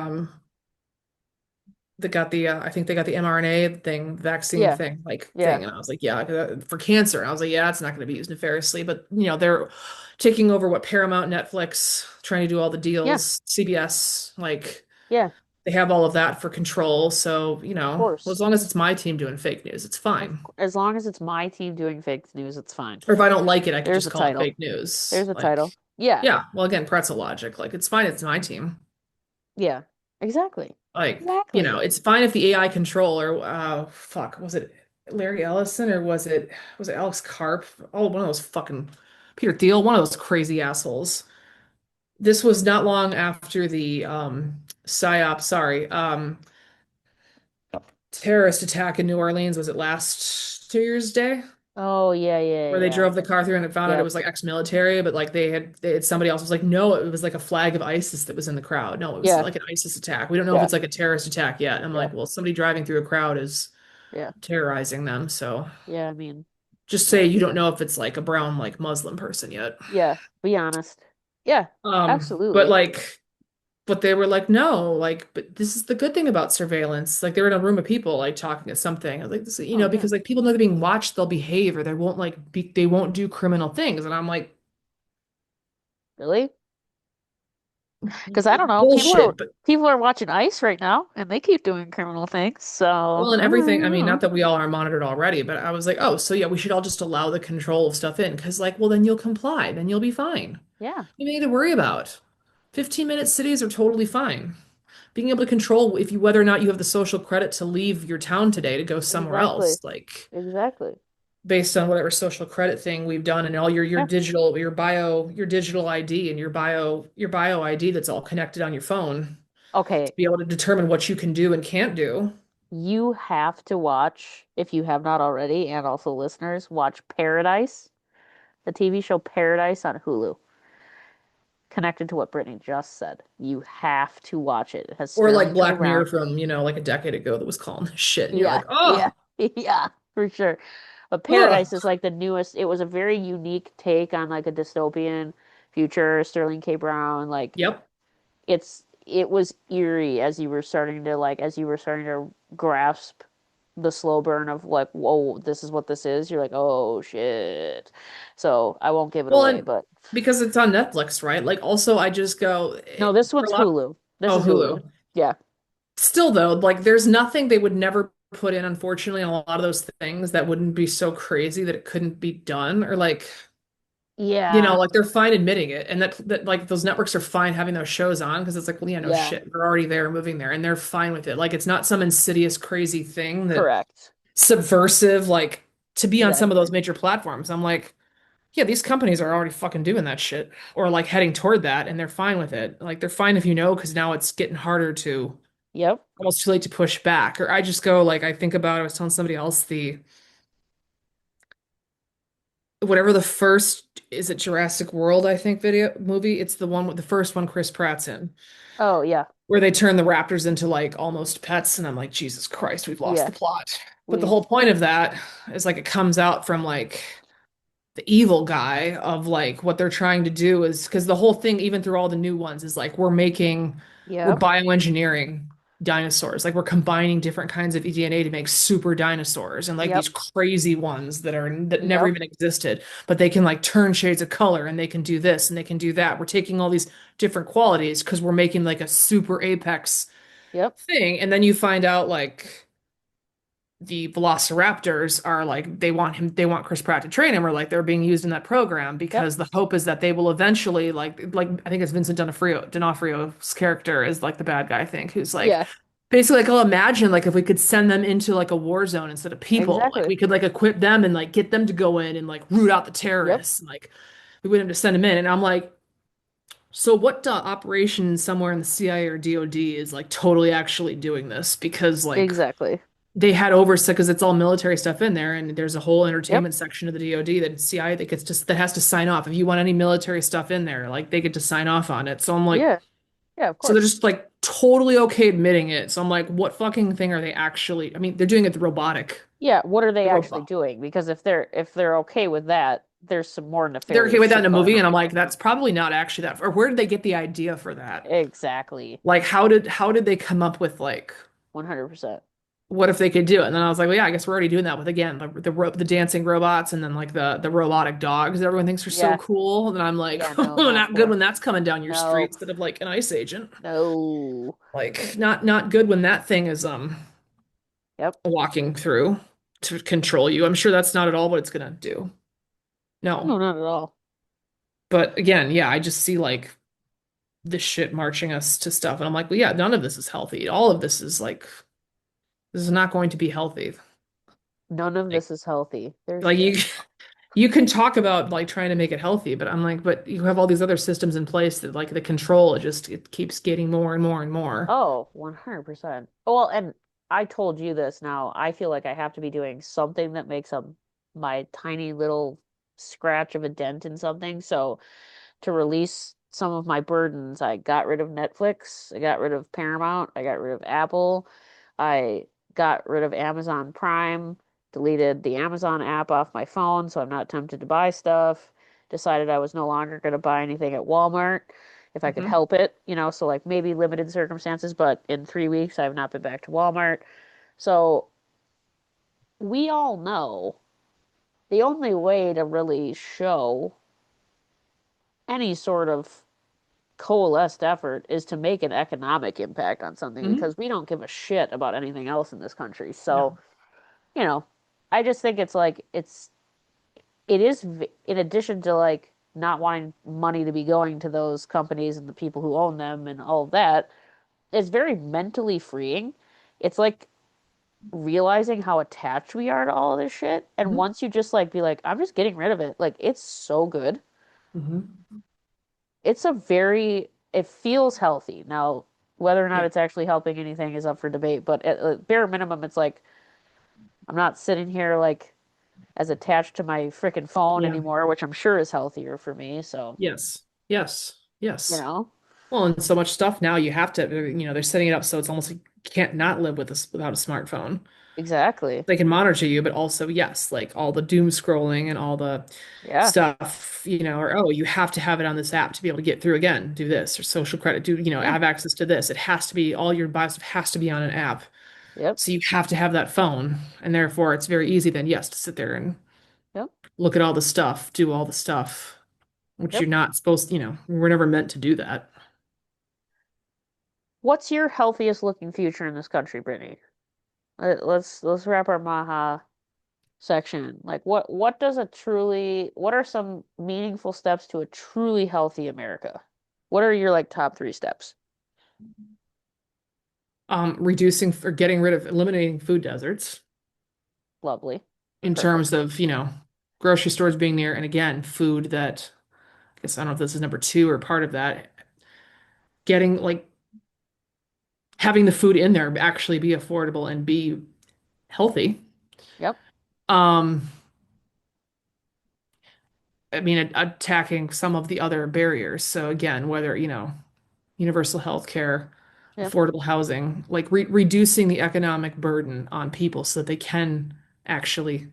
that got the I think they got the mRNA thing, vaccine Yeah. thing, like Yeah. thing, and I was like, yeah, for cancer. And I was like, yeah, it's not going to be used nefariously, but they're taking over what Paramount, Netflix, trying to do all the Yeah. deals, CBS, like Yeah. they have all of that for control. So, Of well, as course. long as it's my team doing fake news, it's fine. As long as it's my team doing fake news, it's fine. Or if I don't like it, I could There's just a call it title. fake news. There's a Like, title. Yeah. yeah, well, again, pretzel logic. Like, it's fine, it's my team. Yeah. Exactly. Like, Exactly. it's fine if the AI controller, fuck, was it Larry Ellison or was it Alex Karp? Oh, one of those fucking Peter Thiel, one of those crazy assholes. This was not long after the psyop, sorry, terrorist attack in New Orleans. Was it last New Year's Day? Oh yeah, yeah, Where they yeah. drove the car through and it found out it Yep. was like ex-military, but like they had somebody else was like, no, it was like a flag of ISIS that was in the crowd. No, it was Yeah. like an ISIS attack. We don't know if Yeah. it's like a terrorist attack yet. I'm Yeah. like, well, somebody driving through a crowd is Yeah. terrorizing them. So Yeah, I mean, just say yeah. you don't know if it's like a brown like Muslim person yet. Yeah. Be honest. Yeah. But Absolutely. like but they were like, no, like, but this is the good thing about surveillance. Like they were in a room of people like talking at something. I was like, this, Oh yeah. because like people know they're being watched, they'll behave or they won't do criminal things. And I'm like, Really? Because I don't know. bullshit. But People are watching ICE right now, and they keep doing criminal things. So well, I and everything, I don't mean, not know. that we all are monitored already, but I was like, oh, so yeah, we should all just allow the control of stuff in. Cause like, well, then you'll comply, then you'll be fine. Yeah. You need to worry about. 15-minute cities are totally fine. Being able to control if you whether or not you have the social credit to leave your town today to go somewhere Exactly. else, like Exactly. based on whatever social credit thing we've done and all your Yeah. digital your digital ID and your bio ID that's all connected on your phone to Okay. be able to determine what you can do and can't do. You have to watch, if you have not already, and also listeners, watch Paradise, the TV show Paradise on Hulu. Connected to what Brittany just said. You have to watch it. It has Or like Sterling K. Black Mirror Brown. from, like a decade ago that was calling this shit. And you're Yeah, like, oh, yeah, yeah, for sure. But ugh. Paradise is like the newest. It was a very unique take on like a dystopian future. Sterling K. Brown, like Yep. it was eerie as you were starting to grasp the slow burn of like, whoa, this is what this is. You're like, oh shit. So I won't give it Well, away, and but because it's on Netflix, right? Like also I just go no, this for a one's lot. Hulu. This Oh, is Hulu. Hulu. Yeah. Still though, like there's nothing they would never put in, unfortunately, on a lot of those things that wouldn't be so crazy that it couldn't be done. Or like, Yeah. like they're fine admitting it. And that like those networks are fine having those shows on because it's like, well, yeah, no Yeah. shit. We're already there, moving there, and they're fine with it. Like it's not some insidious, crazy thing that Correct. subversive, like to be on some of those Exactly. major platforms. I'm like, yeah, these companies are already fucking doing that shit or like heading toward that, and they're fine with it. Like they're fine if you know, because now it's getting harder to Yep. almost too late to push back. Or I just go like I think about I was telling somebody else the whatever the first is it Jurassic World, I think video movie. It's the one with the first one Chris Pratt's in, Oh yeah. where they turn the raptors into like almost pets, and I'm like, Jesus Christ, we've lost Yeah. the plot. But the We've whole point of that is like it comes out from like the evil guy of like what they're trying to do is because the whole thing, even through all the new ones, is like we're Yep. bioengineering dinosaurs. Like we're combining different kinds of DNA to make super dinosaurs and like Yep. these crazy ones that never Yep. even existed, but they can like turn shades of color and they can do this and they can do that. We're taking all these different qualities because we're making like a super apex Yep. thing. And then you find out like the Velociraptors are like they want Chris Pratt to train him or like they're being used in that program Yep. because the hope is that they will eventually like I think it's Vincent D'Onofrio's character is like the bad guy I think who's like Yeah. basically like, I'll imagine like if we could send them into like a war zone instead of people, like Exactly. we could like equip them and like get them to go in and like root out the Yep. terrorists. And, like we wouldn't have to send them in. And I'm like, so what operation somewhere in the CIA or DOD is like totally actually doing this? Because like Exactly. they had oversight because it's all military stuff in there, and there's a whole Yep. entertainment section of the DoD that CIA that gets just that has to sign off. If you want any military stuff in there, like they get to sign off on it. So I'm like, Yeah. Yeah, of so they're course. just like totally okay admitting it. So I'm like, what fucking thing are they actually? I mean, they're doing it Yeah, what are they the actually robot. doing? Because if they're okay with that, there's some more They're okay nefarious with that in shit a going movie, and on. I'm like, that's probably not actually that. Or where did they get the idea for that? Exactly. Like, how did they come up with like? 100%. What if they could do it? And then I was like, well, yeah, I guess we're already doing that with again the dancing robots and then like the robotic dogs that everyone thinks are so Yeah. cool. And I'm like, Yeah, oh, no, not not good for. when that's coming down your street No. instead of like an ICE agent. No. Like, not good when that thing is Yep. walking through to control you. I'm sure that's not at all what it's gonna do. No. No, not at all. But again, yeah, I just see like this shit marching us to stuff, and I'm like, well, yeah, none of this is healthy. All of this is like this is not going to be healthy. None of Like, this is healthy. There's like just you can talk about like trying to make it healthy, but I'm like, but you have all these other systems in place that like the control, it keeps getting more and more and more. oh, 100%. Well, and I told you this now. I feel like I have to be doing something that makes my tiny little scratch of a dent in something. So to release some of my burdens, I got rid of Netflix, I got rid of Paramount, I got rid of Apple, I got rid of Amazon Prime, deleted the Amazon app off my phone so I'm not tempted to buy stuff, decided I was no longer going to buy anything at Walmart if I could Hmm. help it, so like maybe limited circumstances, but in 3 weeks I have not been back to Walmart. So we all know the only way to really show any sort of coalesced effort is to make an economic impact on something Hmm. because we don't give a shit about anything else in this country. So, No. you know, I just think it's like it is in addition to like not wanting money to be going to those companies and the people who own them and all of that, it's very mentally freeing. It's like realizing how attached we are to all of this shit. And Hmm. once you just like be like, I'm just getting rid of it, like it's so good. Hmm. It's a very, it feels healthy. Now, whether or not Yeah. it's actually helping anything is up for debate, but at bare minimum, it's like I'm not sitting here like as attached to my freaking phone Yeah. anymore, which I'm sure is healthier for me. So, Yes. Yes. you Yes. know, Well, and so much stuff now you have to, they're setting it up so it's almost like you can't not live with this without a smartphone. exactly. They can monitor you, but also, yes, like all the doom scrolling and all the Yeah. stuff, or oh, you have to have it on this app to be able to get through again, do this, or social credit, Yeah. have access to this. It has to be all your bio stuff has to be on an app. Yep. So you have to have that phone. And therefore it's very easy then, yes, to sit there and Yep. look at all the stuff, do all the stuff, which you're Yep. not supposed, we're never meant to do that. What's your healthiest looking future in this country, Brittany? Let's wrap our Maha section. Like what are some meaningful steps to a truly healthy America? What are your like top three steps? Reducing or getting rid of eliminating food deserts Lovely. in terms Perfect. of, grocery stores being near, and again, food that I guess I don't know if this is number two or part of that, getting like having the food in there actually be affordable and be healthy. Yep. Um, I mean, attacking some of the other barriers. So again, whether, universal health care, Yep. affordable housing, like reducing the economic burden on people so that they can actually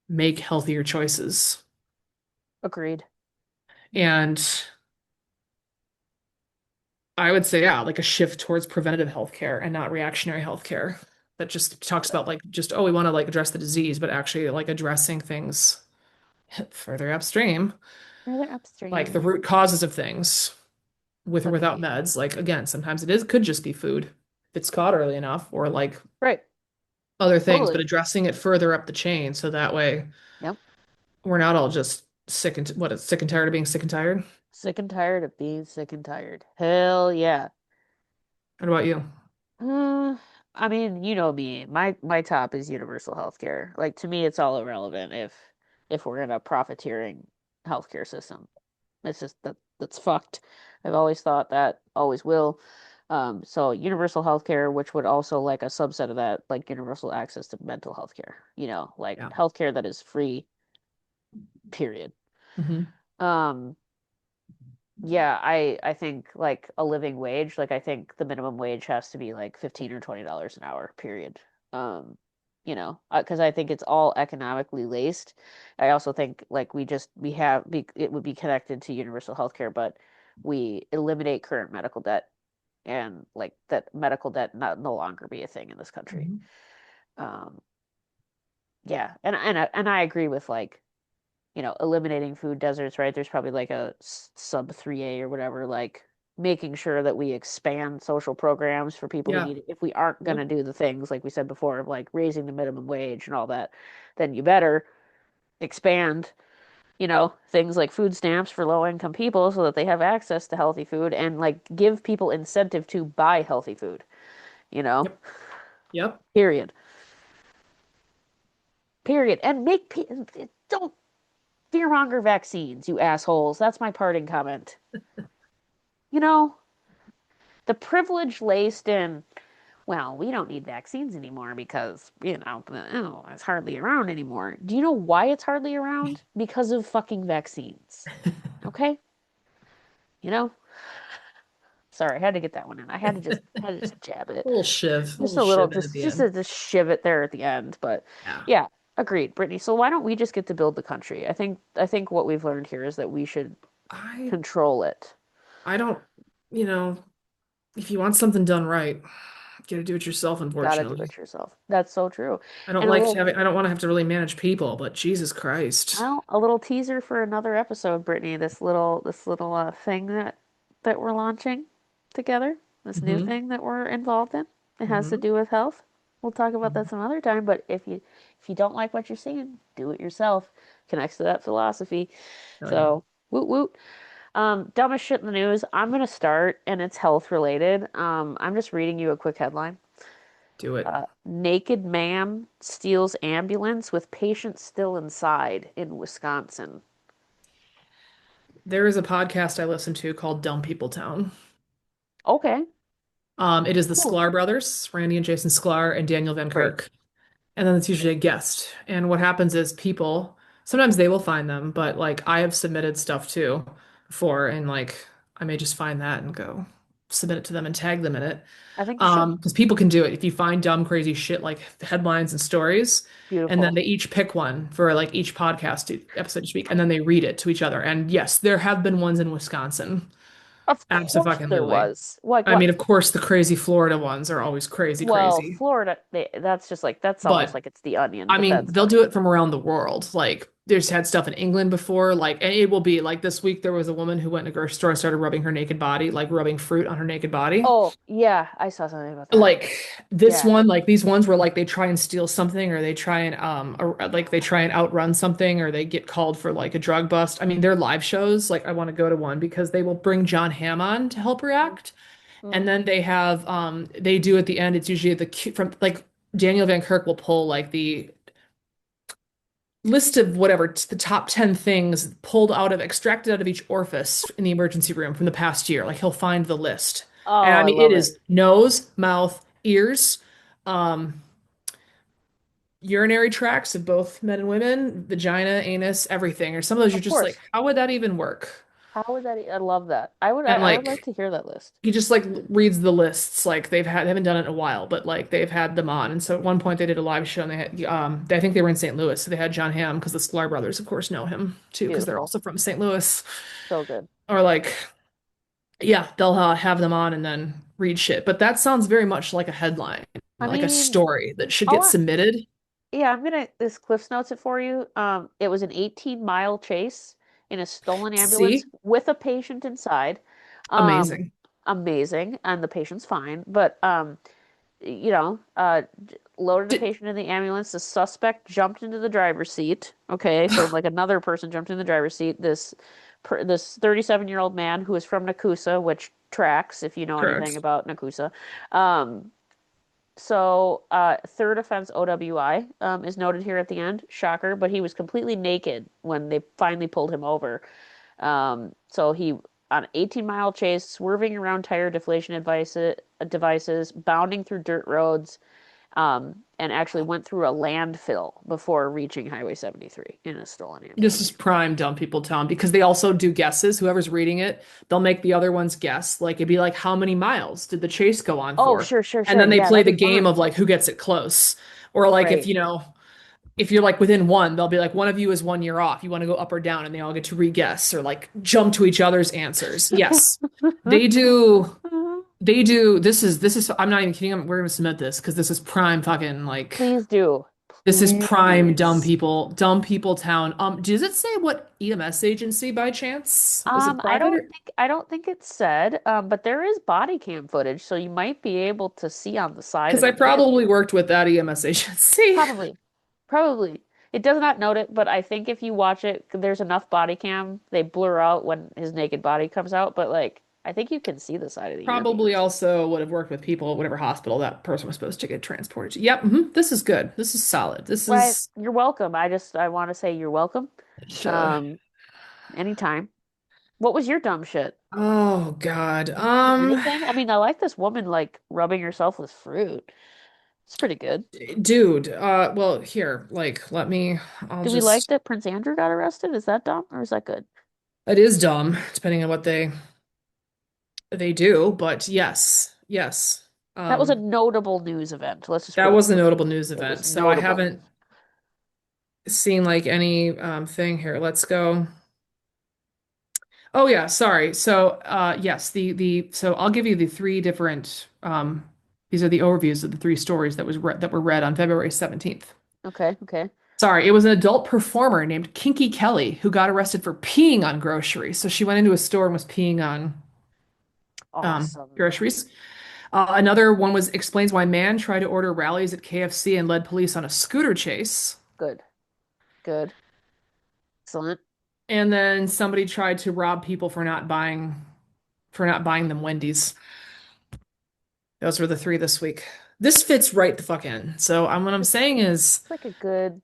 make healthier choices. Agreed. And I would say, yeah, like a shift towards preventative healthcare and not reactionary healthcare that just talks about like just, oh, we want to like address the disease, but actually like addressing things further upstream, Further like the upstream. root causes of things with or without Agreed. meds. Like again, sometimes could just be food if it's caught early enough or like Right. other things, but Totally. addressing it further up the chain so that way Yep. we're not all just sick and tired of being sick and tired. Sick and tired of being sick and tired. Hell yeah. What about you? Uh, I mean, you know me. My top is universal healthcare. Like to me, it's all irrelevant if we're in a profiteering healthcare system. It's just that's fucked. I've always thought that, always will. So universal healthcare, which would also like a subset of that, like universal access to mental health care, like Yeah. healthcare that is free, period. Hmm. Um, yeah, I think like a living wage, like I think the minimum wage has to be like 15 or $20 an hour, period. Um, because I think it's all economically laced. I also think like it would be connected to universal health care, but we eliminate current medical debt and like that medical debt not no longer be a thing in this country. Hmm. Um, yeah, and I agree with like eliminating food deserts, right? There's probably like a sub 3A or whatever, like making sure that we expand social programs for people who Yeah. need it. If we aren't going Yep. to do the things like we said before of like raising the minimum wage and all that, then you better expand, things like food stamps for low income people so that they have access to healthy food and like give people incentive to buy healthy food, you know? Yep. Yep. Period. Period. And don't fearmonger vaccines, you assholes. That's my parting comment. You know, the privilege laced in, well, we don't need vaccines anymore because, it's hardly around anymore. Do you know why it's hardly around? Because of fucking vaccines. Okay? You know? Sorry, I had to get that one in. I had to just jab it. A Just little a little, shiv in at just the just end. to just shiv it there at the end. But Yeah. yeah, agreed, Brittany. So why don't we just get to build the country? I think what we've learned here is that we should I control it. I don't, you know, if you want something done right, you gotta do it yourself, Gotta do unfortunately. it yourself. That's so true. And a little I don't want to have to really manage people, but Jesus Christ. Well, a little teaser for another episode, Brittany. This little thing that we're launching together. This new Hmm. thing that we're involved in. It has to Hmm. do with health. We'll talk about that some other time. But if you don't like what you're seeing, do it yourself. Connects to that philosophy. Oh yeah. So woot woot. Dumbest shit in the news. I'm gonna start, and it's health related. I'm just reading you a quick headline. Do it. Naked man steals ambulance with patient still inside in Wisconsin. There is a podcast I listen to called Dumb People Town. Okay, It is the cool. Sklar brothers, Randy and Jason Sklar, and Daniel Van Great. Kirk. And then it's usually a guest. And what happens is people, sometimes they will find them, but like I have submitted stuff too before, and like I may just find that and go submit it to them and tag them in it. I think you should. Because people can do it. If you find dumb, crazy shit like headlines and stories, and then Beautiful. they each pick one for like each episode each week, and then they read it to each other. And yes, there have been ones in Wisconsin. Of course there Absolutely. was. Like I what? mean, of course, the crazy Florida ones are always crazy, Well, crazy. Florida, that's just like that's almost But like it's the onion, I but mean, that's they'll fine. do it from around the world. Like, there's had stuff in England before. Like, and it will be like this week, there was a woman who went in a grocery store and started rubbing her naked body, like rubbing fruit on her naked body. Oh, yeah, I saw something about that. Like this Yeah. one, like these ones where like they try and steal something or they try and like they try and outrun something or they get called for like a drug bust. I mean, they're live shows. Like I want to go to one because they will bring John Hamm on to help react. Mm-hmm. And then they have they do at the end, it's usually from like Daniel Van Kirk will pull like the list of whatever the top 10 things pulled out of extracted out of each orifice in the emergency room from the past year. Like he'll find the list. And Oh, I I mean, it love it. is nose, mouth, ears, um, urinary tracts of both men and women, vagina, anus, everything. Or some of those you're Of just like, course. how would that even work? How would that? I love that. I would. And I would like like, to hear that list. he just like reads the lists. Like they haven't done it in a while, but like they've had them on. And so at one point they did a live show and they had, I think they were in St. Louis. So they had John Hamm because the Sklar brothers, of course, know him too because they're Beautiful. also from St. Louis. So good. Or like, yeah, they'll have them on and then read shit. But that sounds very much like a headline, I like a mean, story that should all get I, submitted. yeah, I'm gonna this Cliff's notes it for you. It was an 18-mile chase in a stolen ambulance See? with a patient inside. Um, Amazing. amazing, and the patient's fine. But loaded the Did, patient in the ambulance. The suspect jumped into the driver's seat. Okay, so like another person jumped in the driver's seat. This 37-year-old man who is from Nakusa, which tracks if you know anything correct. about Nakusa. Um, So, third offense OWI is noted here at the end. Shocker, but he was completely naked when they finally pulled him over. So he on an 18-mile chase, swerving around tire deflation devices, bounding through dirt roads, and actually went through a landfill before reaching Highway 73 in a stolen This is ambulance. prime dumb people town because they also do guesses. Whoever's reading it, they'll make the other ones guess. Like it'd be like, how many miles did the chase go on Oh, for? sure, sure, And sure. then they Yeah, play that'd the be game fun. of like who gets it close. Or like if Right. you know, if you're like within one, they'll be like one of you is 1 year off. You want to go up or down, and they all get to re-guess or like jump to each other's answers. Yes, they do. They do. This is. I'm not even kidding. We're gonna submit this because this is prime fucking like. Please do. This is prime Please. dumb people town. Does it say what EMS agency by chance? Was it private or? I don't think it's said, but there is body cam footage, so you might be able to see on the side Because of I the probably vehicle. worked with that EMS agency. Probably. Probably. It does not note it, but I think if you watch it, there's enough body cam, they blur out when his naked body comes out, but like I think you can see the side of the Probably ambulance. also would have worked with people at whatever hospital that person was supposed to get transported to. Yep, this is good. This is solid. This Right. is You're welcome. I want to say you're welcome. sure. Um, anytime. What was your dumb shit? Oh God. Anything? I mean, I like this woman like rubbing herself with fruit. It's pretty good. Dude, well, here, like, I'll Do we like just, that Prince Andrew got arrested? Is that dumb or is that good? it is dumb, depending on what they do, but yes, yes. That was a Um, notable news event. Let's just that put it was a that way. notable news It was event. So I notable haven't news. seen like any thing here. Let's go. Oh yeah, sorry. So yes, the so I'll give you the three different these are the overviews of the three stories that were read on February 17th. Okay, okay. Sorry, it was an adult performer named Kinky Kelly who got arrested for peeing on groceries. So she went into a store and was peeing on Awesome. groceries. Another one was explains why man tried to order rallies at KFC and led police on a scooter chase. Good. Good. Excellent. And then somebody tried to rob people for not buying them Wendy's. Those were the three this week. This fits right the fuck in. So what I'm It's saying is it's like a good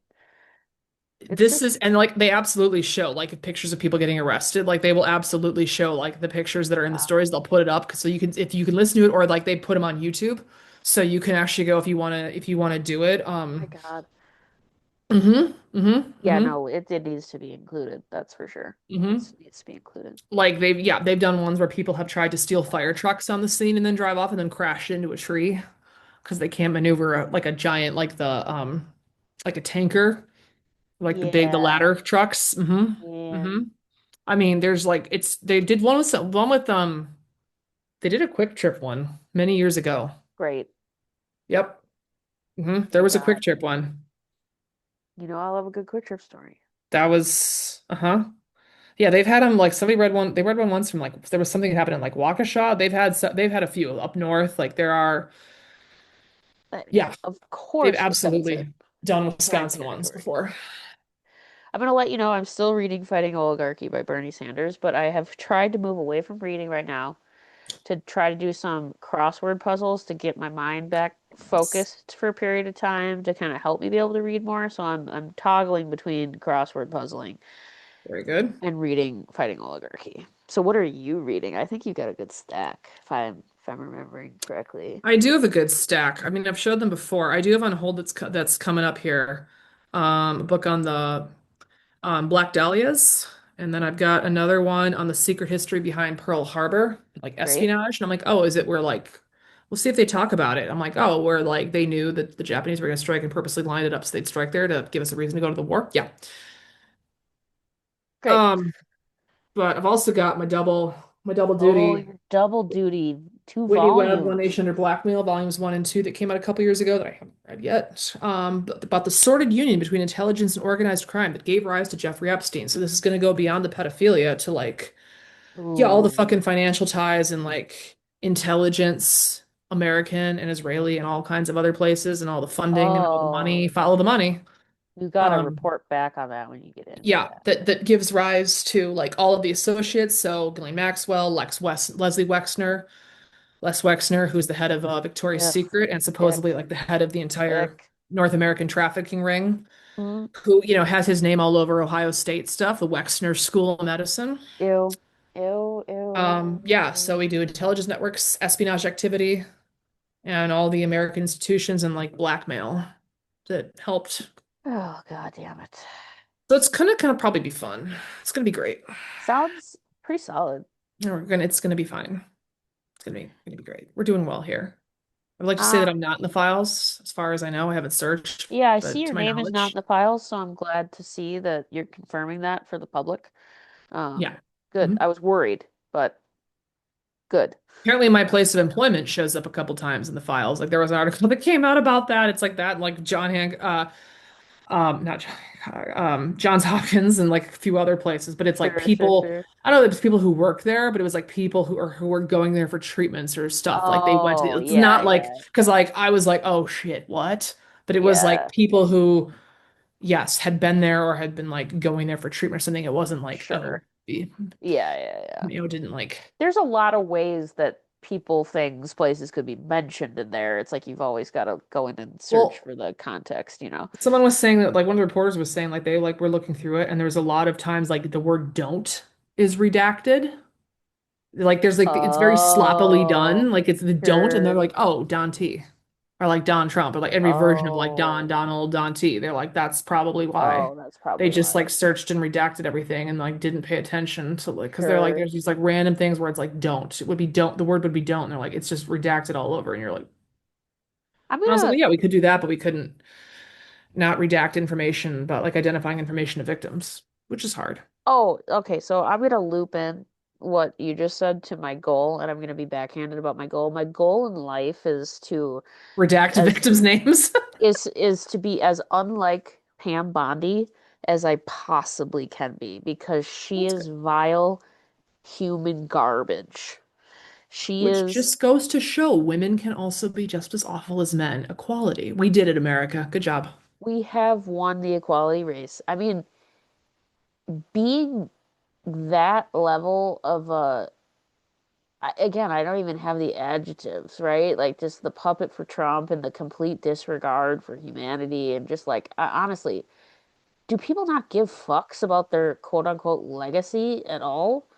it's this just is and like they absolutely show like pictures of people getting arrested. Like they will absolutely show like the pictures that are in the wow. stories. They'll put it up so you can if you can listen to it or like they put them on YouTube. So you can actually go if you want to do it. Oh my God. Yeah, Mm-hmm. no, it needs to be included. That's for sure. Mm-hmm. It needs to be included. Like they've done ones where people have tried to steal fire trucks on the scene and then drive off and then crash into a tree because they can't maneuver like a giant like a tanker like the Yeah. ladder trucks. Yeah. Hmm. I mean, there's like they did one with they did a quick trip one many years ago. Great. Yep. There My was a God. quick trip one. You know I love a good quick trip story. That was yeah, they've had them like somebody read one they read one once from like there was something that happened in like Waukesha. They've had a few up north. Like there are Yeah, yeah, of they've course Wisconsin. absolutely done Prime Wisconsin ones territory. before. I'm gonna let you know I'm still reading Fighting Oligarchy by Bernie Sanders, but I have tried to move away from reading right now to try to do some crossword puzzles to get my mind back Yes. focused for a period of time to kind of help me be able to read more. So I'm toggling between crossword puzzling Very good. and reading Fighting Oligarchy. So what are you reading? I think you got a good stack if I'm remembering correctly. I do have a good stack. I mean, I've showed them before. I do have on hold that's coming up here. A book on the Black Dahlias, and then I've got another one on the secret history behind Pearl Harbor, like Great. espionage. And I'm like, oh, is it where like we'll see if they talk about it. I'm like, oh, where like they knew that the Japanese were going to strike and purposely lined it up so they'd strike there to give us a reason to go to the war. Yeah. Great. Um, but I've also got my double Oh, duty. your double duty, two Whitney Webb, One volumes. Nation Under Blackmail, volumes one and two that came out a couple years ago that I haven't read yet. About the sordid union between intelligence and organized crime that gave rise to Jeffrey Epstein. So this is going to go beyond the pedophilia to like, yeah, all the Ooh. fucking financial ties and like intelligence, American and Israeli and all kinds of other places and all the funding and all the money. Oh, Follow the money. you got to Um, report back on that when you get into yeah, that. that gives rise to like all of the associates. So Ghislaine Maxwell, Leslie Wexner. Les Wexner, who's the head of Victoria's Ugh, Secret and supposedly ick, like the head of the entire ick. North American trafficking ring, Mm, who, has his name all over Ohio State stuff, the Wexner School of Medicine. ew, ew, ew, Yeah, so ew. we do intelligence networks, espionage activity, and all the American institutions and like blackmail that helped. Oh, God damn it. So it's gonna probably be fun. It's gonna be great. Sounds pretty solid. It's gonna be fine. It's gonna be great. We're doing well here. I'd like to say that Uh, I'm not in the files, as far as I know. I haven't searched, yeah, I see but your to my name is not in knowledge, the files, so I'm glad to see that you're confirming that for the public. yeah. Good. Mhm. I was worried, but good. Apparently, my place of employment shows up a couple times in the files. Like there was an article that came out about that. It's like that, like not John, Johns Hopkins and like a few other places, but it's like Sure, sure, people. sure. I don't know, it's people who work there, but it was like people who are going there for treatments or stuff. Like they went to. Oh, It's yeah, not like yeah, because like I was like, oh shit, what? But it was like yeah. people who, yes, had been there or had been like going there for treatment or something. It wasn't like, oh, Sure. Yeah, yeah, yeah. didn't like. There's a lot of ways that people, things, places could be mentioned in there. It's like you've always got to go in and search Well, for the context. someone was saying that like one of the reporters was saying like they like were looking through it and there's a lot of times like the word don't is redacted. Like there's like it's very sloppily Oh, done. Like it's the don't and they're sure. like, oh, Don T. Or like Don Trump or like every version of like Don, Oh, Donald, Don T. They're like, that's probably why. oh, that's They probably just why. like searched and redacted everything and like didn't pay attention to like because they're like Sure. there's these like random things where it's like don't. It would be don't, the word would be don't. And they're like, it's just redacted all over. And you're like, I'm and I was like, gonna. well, yeah, we could do that, but we couldn't not redact information about like identifying information of victims, which is hard. Oh, okay. So I'm gonna loop in what you just said to my goal, and I'm gonna be backhanded about my goal. My goal in life is to Redact as victims' names. is to be as unlike Pam Bondi as I possibly can be because she That's is good. vile human garbage. She Which is. just goes to show women can also be just as awful as men. Equality. We did it, America. Good job. We have won the equality race. I mean, being that level of a again, I don't even have the adjectives, right? Like just the puppet for Trump and the complete disregard for humanity and just like honestly, do people not give fucks about their quote unquote legacy at all?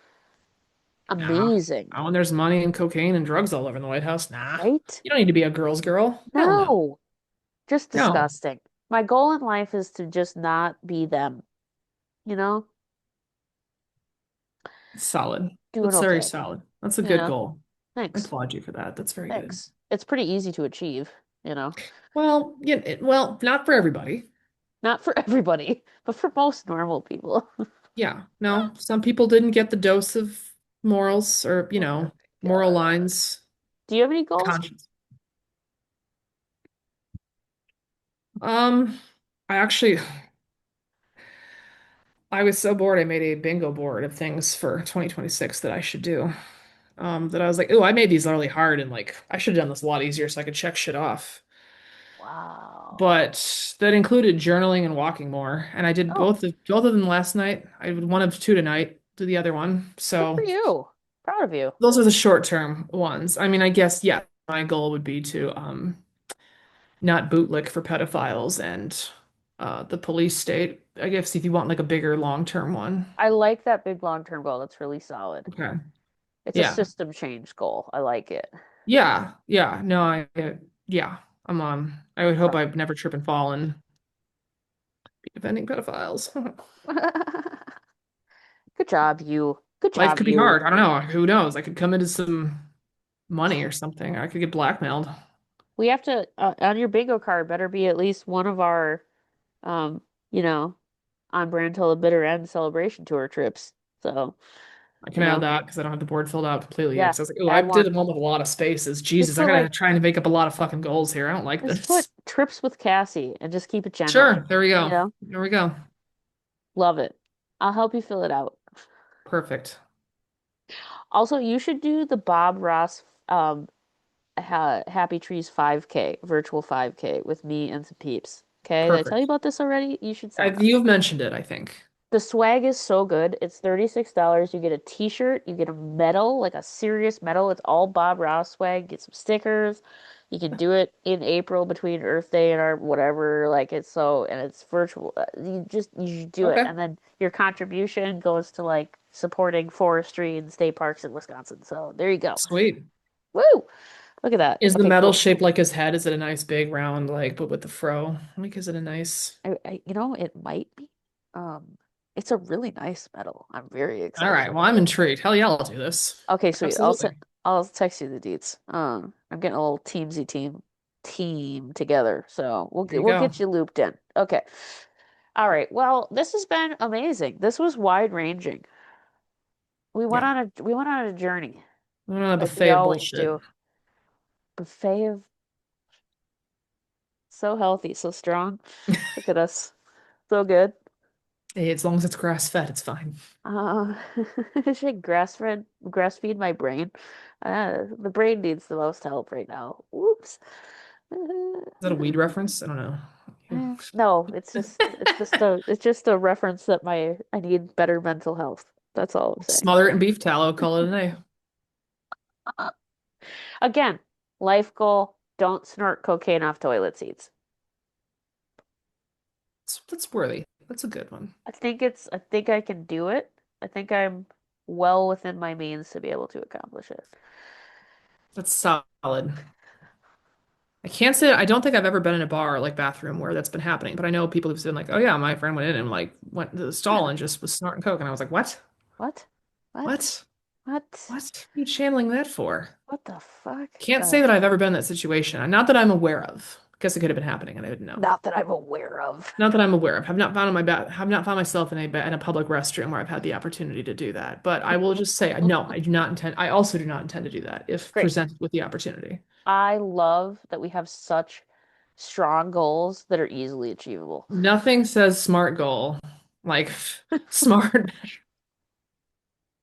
Nah. Amazing, Oh, and there's money and cocaine and drugs all over in the White House. Nah. right? You don't need to be a girl's girl. Hell no. No, just No. disgusting. My goal in life is to just not be them, you know? Solid. Doing That's very okay. solid. That's a good Yeah, goal. I thanks. applaud you for that. That's very good. Thanks. It's pretty easy to achieve. Well, yeah, well, not for everybody. Not for everybody, but for most normal people. Yeah, no, some people didn't get the dose of morals or, Oh my moral God. lines, Do you have any goals? conscience. Um, I actually, I was so bored, I made a bingo board of things for 2026 that I should do. That I was like, oh, I made these really hard and like I should have done this a lot easier so I could check shit off. Wow. But that included journaling and walking more, and I did Oh, both of them last night. I did one of two tonight, do the other one. good for So you. Proud of you. those are the short-term ones. I mean, I guess yeah, my goal would be to not bootlick for pedophiles and the police state. I guess if you want like a bigger long-term one. I like that big long-term goal. That's really solid. Okay. It's a Yeah. system change goal. I like it. Yeah. Yeah. No, yeah. I'm on. I would hope Proud. I never trip and fall and be defending pedophiles. Good job, you. Good Life job, could be you. hard. I don't know. Who knows? I could come into some money or something. I could get blackmailed. We have to, on your bingo card, better be at least one of our, um, you know, on brand till the bitter end celebration tour trips. So, I can you add know, that because I don't have the board filled out completely yet. yeah, Because I was like, oh, I add did one. one with a lot of spaces. Just Jesus, I put gotta like, try and make up a lot of fucking goals here. I don't like just put this. trips with Cassie and just keep it general. Sure, there we You go. know, There we go. love it. I'll help you fill it out. Perfect. Also, you should do the Bob Ross Happy Trees 5K, virtual 5K with me and some peeps. Okay, did I tell you Perfect. about this already? You should sign up. You've mentioned it, I think. The swag is so good. It's $36. You get a t-shirt, you get a medal, like a serious medal. It's all Bob Ross swag. Get some stickers. You can do it in April between Earth Day and our whatever. Like it's so, and it's virtual. You should do it. Okay. And then your contribution goes to like supporting forestry and state parks in Wisconsin. So there you go. Sweet. Woo! Look at that. Is the Okay, medal cool. shaped like his head? Is it a nice big round, like, but with the fro? Like, is it a nice? It might be. Um, it's a really nice medal. I'm very All excited right. Well, about I'm it. intrigued. Hell yeah, I'll do this. Okay, sweet. Absolutely. I'll text you the deets. I'm getting a little team together, so There you we'll go. get you looped in. Okay. All right. Well, this has been amazing. This was wide ranging. Yeah. We went on a journey I'm on a like we buffet of always bullshit. do. Buffet of so healthy, so strong. Look at us. So good. Hey, as long as it's grass fed, it's fine. Is Uh, should grass feed my brain. The brain needs the most help right now. Whoops. that a weed reference? I don't know. No, it's just a reference that I need better mental health. That's all I'm saying. Smother it in beef tallow, call it a day. Again, life goal, don't snort cocaine off toilet seats. That's worthy. That's a good one. I think I can do it. I think I'm well within my means to be able to accomplish it. That's solid. I can't say I don't think I've ever been in a bar like bathroom where that's been happening, but I know people who've said like, "Oh yeah, my friend went in and like went to the stall Yeah. and just was snorting coke," and I was like, "What? What? What? What? What? What are you channeling that for?" What the fuck? Can't say that I've ever been in that situation. Not that I'm aware of. I guess it could have been happening and I didn't know. Not that I'm aware of. Not that I'm aware of. Have not found myself in a public restroom where I've had the opportunity to do that. But I will just say, no, I do not intend. I also do not intend to do that if Great. presented with the opportunity. I love that we have such strong goals that are easily achievable. Nothing says smart goal like smart.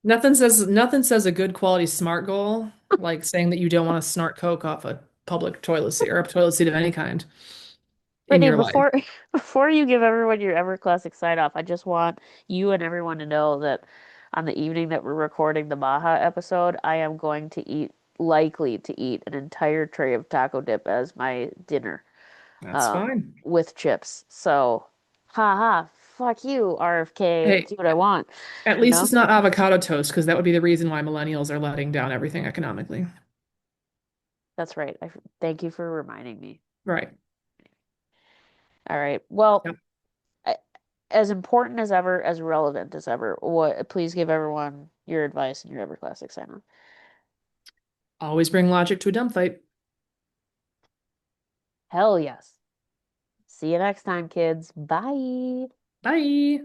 Nothing says a good quality smart goal like saying that you don't want to snort coke off a public toilet seat or a toilet seat of any kind in Brittany, your life. before you give everyone your ever classic sign off, I just want you and everyone to know that on the evening that we're recording the Maha episode, I am going to likely to eat an entire tray of taco dip as my dinner, That's um, fine. with chips. So, haha, fuck you, RFK. Hey, Do what I want, at you least know? it's not avocado toast because that would be the reason why millennials are letting down everything economically. That's right. Thank you for reminding me. Right. All right. Well, Yep. I, as important as ever, as relevant as ever, please give everyone your advice and your ever classic sign on. Always bring logic to a dumb fight. Hell yes. See you next time, kids. Bye. Bye.